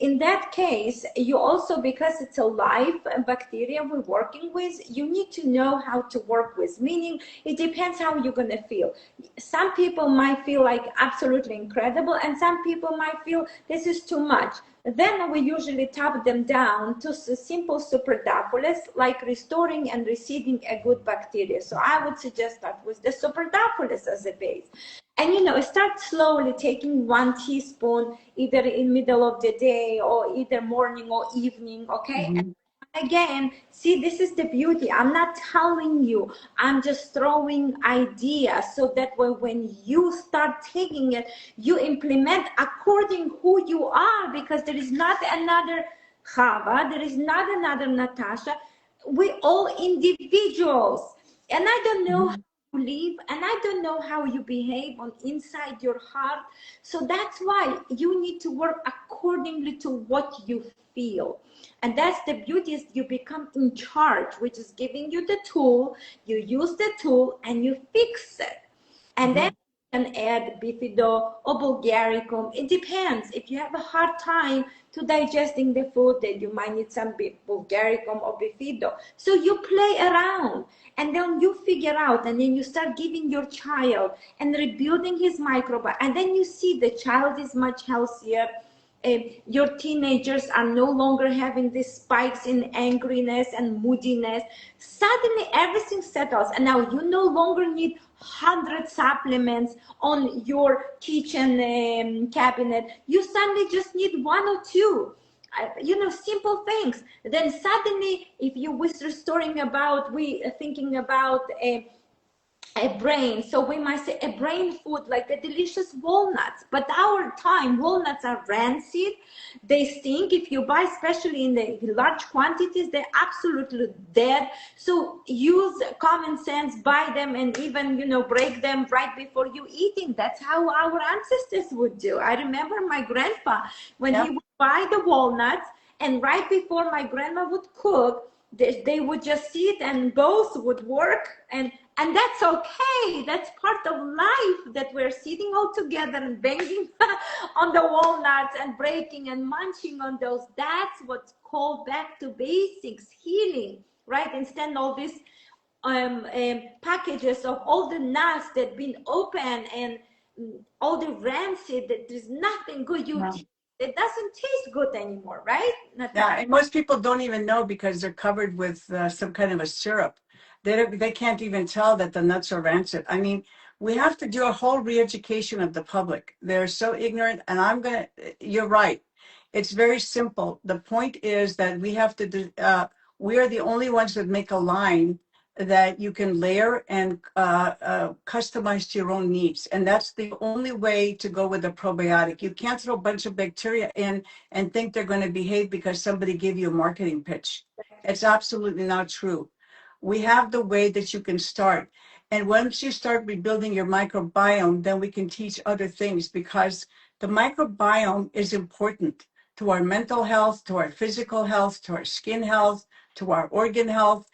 in that case, you also, because it's a live bacteria we're working with, you need to know how to work with, meaning it depends how you're going to feel. Some people might feel like absolutely incredible, and some people might feel this is too much. Then we usually tap them down to simple superdapolis, like restoring and reseeding a good bacteria. So I would suggest that with the superdapolis as a base. And start slowly taking 1 teaspoon either in middle of the day or either morning or evening. Okay. Mhm. Again, see, this is the beauty. I'm not telling you, I'm just throwing ideas so that way when you start taking it, you implement according who you are, because there is not another Hava, there is not another Natasha. We all individuals, and I don't know how you live, and I don't know how you behave on inside your heart. So that's why you need to work accordingly to what you feel. And that's the beauty, is you become in charge, which is giving you the tool, you use the tool and you fix it. And then you can add bifido or bulgaricum. It depends. If you have a hard time to digesting the food, then you might need some bulgaricum or bifido. So you play around and then you figure out, and then you start giving your child and rebuilding his microbiome. And then you see the child is much healthier. Your teenagers are no longer having these spikes in angriness and moodiness. Suddenly everything settles, and now you no longer need 100 supplements on your kitchen cabinet. You suddenly just need one or two. Simple things. Then suddenly, if you was restoring about, we thinking about a brain, so we might say a brain food like a delicious walnuts, but our time walnuts are rancid, they stink. If you buy especially in the large quantities, they're absolutely dead. So use common sense, buy them, and even break them right before you eating. That's how our ancestors would do. I remember my grandpa when he would buy the walnuts, and right before my grandma would cook, they would just sit and both would work, and that's okay. That's part of life, that we're sitting all together and banging on the walnuts and breaking and munching on those. That's what's called back to basics, healing, right? Instead all these packages of all the nuts that been open and all the rancid, that there's nothing good. It doesn't taste good anymore, right? Yeah, and most people don't even know because they're covered with some kind of a syrup. They can't even tell that the nuts are rancid. I mean, we have to do a whole re-education of the public. They're so ignorant, and you're right. It's very simple. The point is that we have to we are the only ones that make a line that you can layer and customize to your own needs. And that's the only way to go with a probiotic. You can't throw a bunch of bacteria in and think they're going to behave because somebody gave you a marketing pitch. It's absolutely not true. We have the way that you can start. And once you start rebuilding your microbiome, then we can teach other things, because the microbiome is important to our mental health, to our physical health, to our skin health, to our organ health.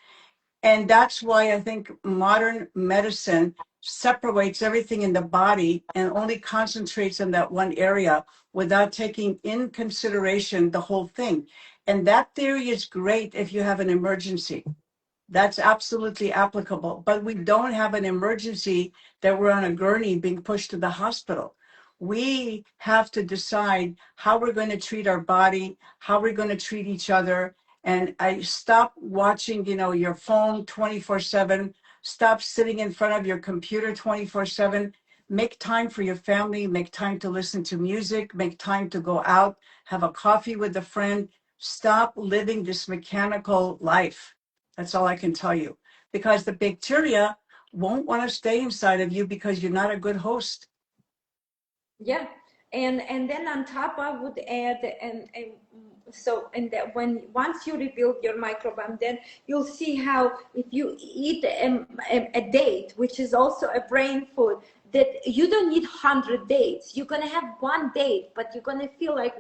And that's why I think modern medicine separates everything in the body and only concentrates on that one area without taking in consideration the whole thing. And that theory is great if you have an emergency. That's absolutely applicable. But we don't have an emergency that we're on a gurney being pushed to the hospital. We have to decide how we're going to treat our body, how we're going to treat each other. And I stop watching, your phone 24/7. Stop sitting in front of your computer 24/7. Make time for your family, make time to listen to music, make time to go out, have a coffee with a friend. Stop living this mechanical life. That's all I can tell you. Because the bacteria won't want to stay inside of you because you're not a good host. Yeah, and then on top I would add, and so, and that when once you rebuild your microbiome, then you'll see how if you eat a date, which is also a brain food, that you don't need 100 dates. You're gonna have one date, but you're gonna feel like,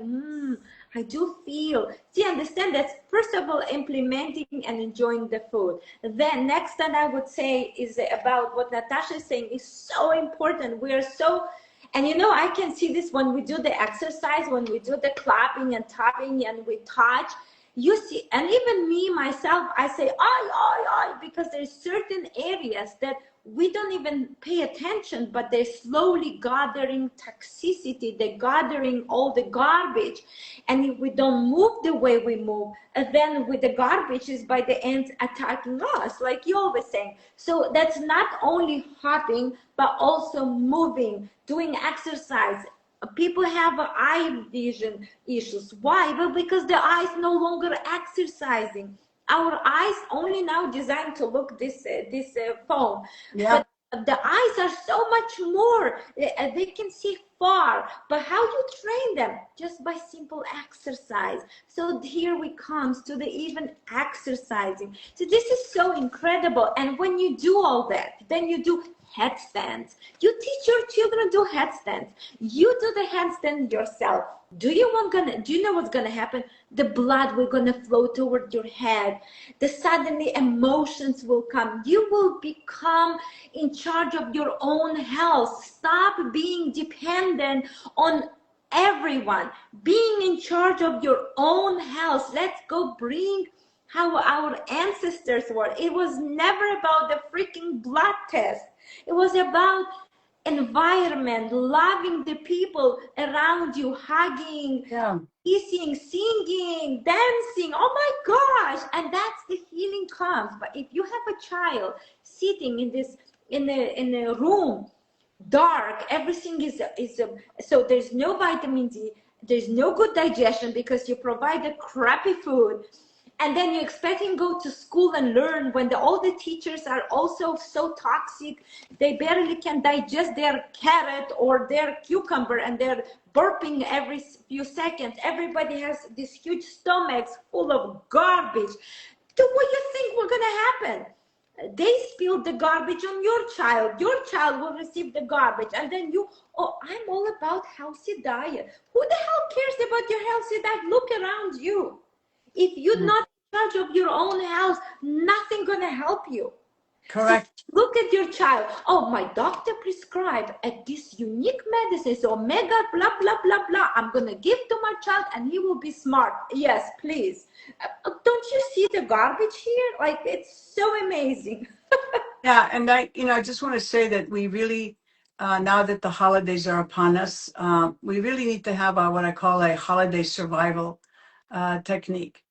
I do feel. See, understand that's first of all implementing and enjoying the food. Then next that I would say is about what Natasha is saying is so important. We are so, and I can see this when we do the exercise, when we do the clapping and tapping and we touch, you see, and even me, myself, I say, I, because there's certain areas that we don't even pay attention, but they're slowly gathering toxicity, they're gathering all the garbage. And if we don't move the way we move, then with the garbage is by the end attacking us, like you always saying. So that's not only hopping, but also moving, doing exercise. People have eye vision issues. Why? Well, because the eyes no longer exercising. Our eyes only now designed to look this phone. Yeah. But the eyes are so much more. They can see far. But how you train them? Just by simple exercise. So here we comes to the even exercising. So this is so incredible. And when you do all that, then you do headstands. You teach your children to do headstands. You do the handstand yourself. Do you know what's gonna happen? The blood will gonna flow toward your head. The suddenly emotions will come. You will become in charge of your own health. Stop being dependent on everyone. Being in charge of your own health. Let's go bring how our ancestors were. It was never about the freaking blood test. It was about environment, loving the people around you, hugging, kissing, singing, dancing. Oh my gosh. And that's the healing comes. But if you have a child sitting in a room, dark, everything is so there's no vitamin D, there's no good digestion because you provide a crappy food, and then you expect him go to school and learn when all the teachers are also so toxic. They barely can digest their carrot or their cucumber, and they're burping every few seconds. Everybody has these huge stomachs full of garbage. So what do you think will gonna happen? They spilled the garbage on your child. Your child will receive the garbage, and then I'm all about healthy diet. Who the hell cares about your healthy diet? Look around you. If you're not in charge of your own health, nothing gonna help you. Correct. So look at your child. Oh, my doctor prescribed this unique medicine, so omega, blah, blah, blah, blah. I'm gonna give to my child and he will be smart. Yes, please. Don't you see the garbage here? Like, it's so amazing. Yeah, and I just want to say that we really, now that the holidays are upon us, we really need to have what I call a holiday survival technique.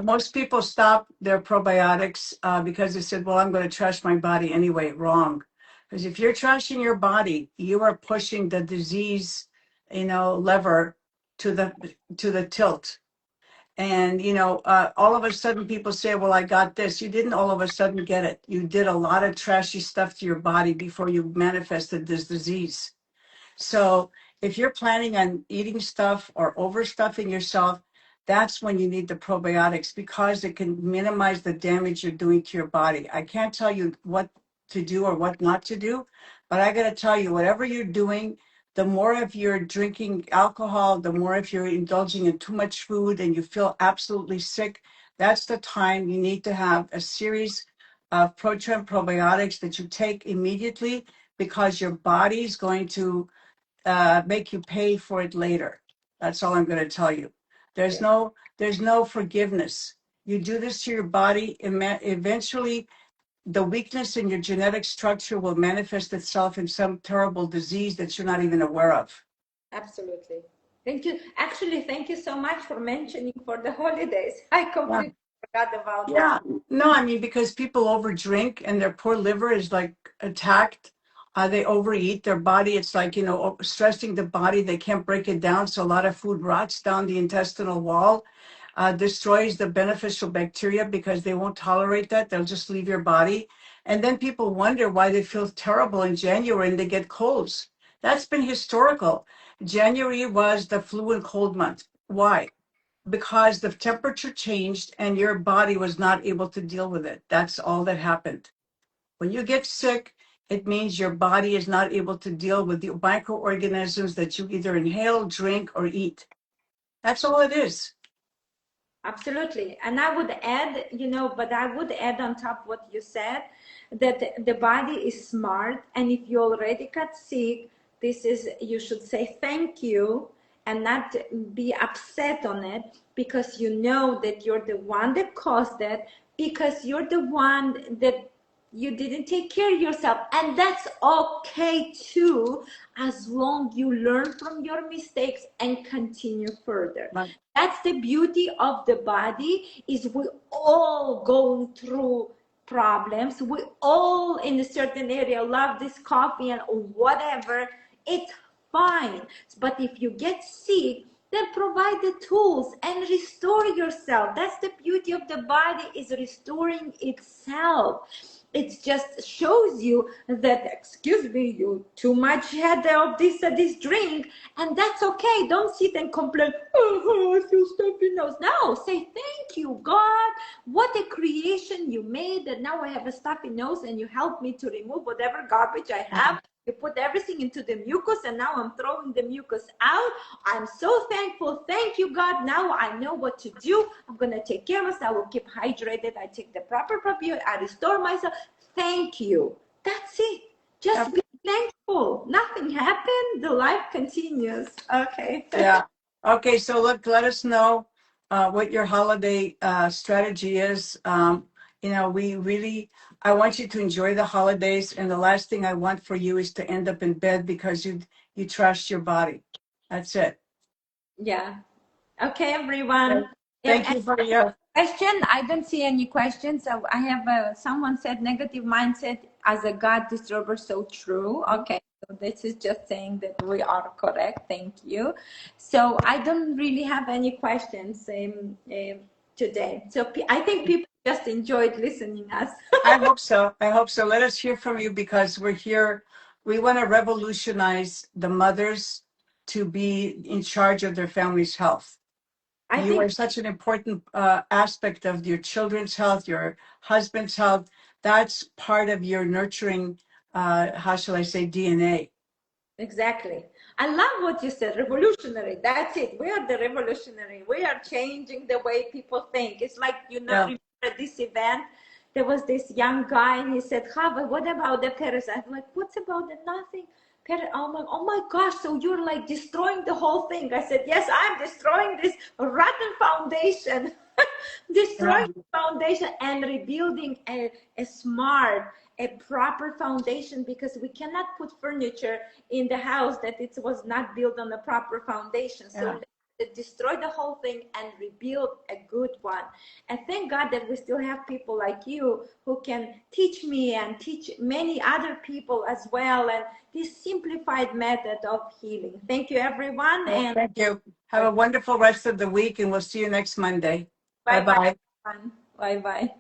Most people stop their probiotics because they said, well, I'm going to trash my body anyway. Wrong. Because if you're trashing your body, you are pushing the disease, lever to the tilt. And, all of a sudden people say, well, I got this. You didn't all of a sudden get it. You did a lot of trashy stuff to your body before you manifested this disease. So if you're planning on eating stuff or overstuffing yourself, that's when you need the probiotics, because it can minimize the damage you're doing to your body. I can't tell you what to do or what not to do. But I got to tell you, whatever you're doing, the more if you're drinking alcohol, the more if you're indulging in too much food and you feel absolutely sick, that's the time you need to have a series of protein probiotics that you take immediately, because your body is going to make you pay for it later. That's all I'm going to tell you. There's Yeah, no forgiveness. You do this to your body, eventually the weakness in your genetic structure will manifest itself in some terrible disease that you're not even aware of. absolutely. Thank you. Actually, thank you so much for mentioning for the holidays. I Yeah. completely forgot about that. Yeah, no, I mean, because people overdrink and their poor liver is like attacked. They overeat their body. It's like, stressing the body. They can't break it down. So a lot of food rots down the intestinal wall, destroys the beneficial bacteria because they won't tolerate that. They'll just leave your body. And then people wonder why they feel terrible in January and they get colds. That's been historical. January was the flu and cold month. Why? Because the temperature changed and your body was not able to deal with it. That's all that happened. When you get sick, it means your body is not able to deal with the microorganisms that you either inhale, drink, or eat. That's all it is. Absolutely. And I would add, but I would add on top what you said, that the body is smart. And if you already got sick, you should say thank you and not be upset on it, because you know that you're the one that caused it, because you're the one that you didn't take care of yourself. And that's okay too, as long you learn from your mistakes and continue further. Right. That's the beauty of the body, is we all going through problems. We all in a certain area love this coffee and whatever. It's fine. But if you get sick, then provide the tools and restore yourself. That's the beauty of the body, is restoring itself. It just shows you that, excuse me, you too much had of this drink, and that's okay. Don't sit and complain, oh, I feel stuffy nose. No, say thank you, God. What a creation you made, that now I have a stuffy nose and you help me to remove whatever garbage I have. You put everything into the mucus, and now I'm throwing the mucus out. I'm so thankful. Thank you, God. Now I know what to do. I'm going to take care of myself. I will keep hydrated. I take the proper probiotic. I restore myself. Thank you. That's it. Just be thankful. Nothing happened. The life continues. Okay. Yeah. Okay, so look, let us know what your holiday strategy is. I want you to enjoy the holidays, and the last thing I want for you is to end up in bed because you trashed your body. That's it. Yeah. Okay, everyone. Thank you for your Question? I don't see any questions. So I have someone said negative mindset as a God disturber. So true. Okay. So this is just saying that we are correct. Thank you. So I don't really have any questions today. So I think people just enjoyed listening us. I hope so. I hope so. Let us hear from you, because we're here. We want to revolutionize the mothers to be in charge of their family's health. You are such an important aspect of your children's health, your husband's health. That's part of your nurturing, how shall I say, DNA. Exactly. I love what you said, revolutionary. That's it. We are the revolutionary. We are changing the way people think. It's like, remember this event? There was this young guy and he said, Hava, what about the parents? I'm like, what's about the nothing? Oh my gosh, so you're like destroying the whole thing. I said, yes, I'm destroying this rotten foundation. Destroying the foundation and rebuilding a smart, a proper foundation, because we cannot put furniture in the house that it was not built on a proper foundation. So destroy the whole thing and rebuild a good one. And thank God that we still have people like you who can teach me and teach many other people as well, and this simplified method of healing. Thank you, everyone. And thank you. Have a wonderful rest of the week, and we'll see you next Monday. bye Bye-bye. bye. Bye bye.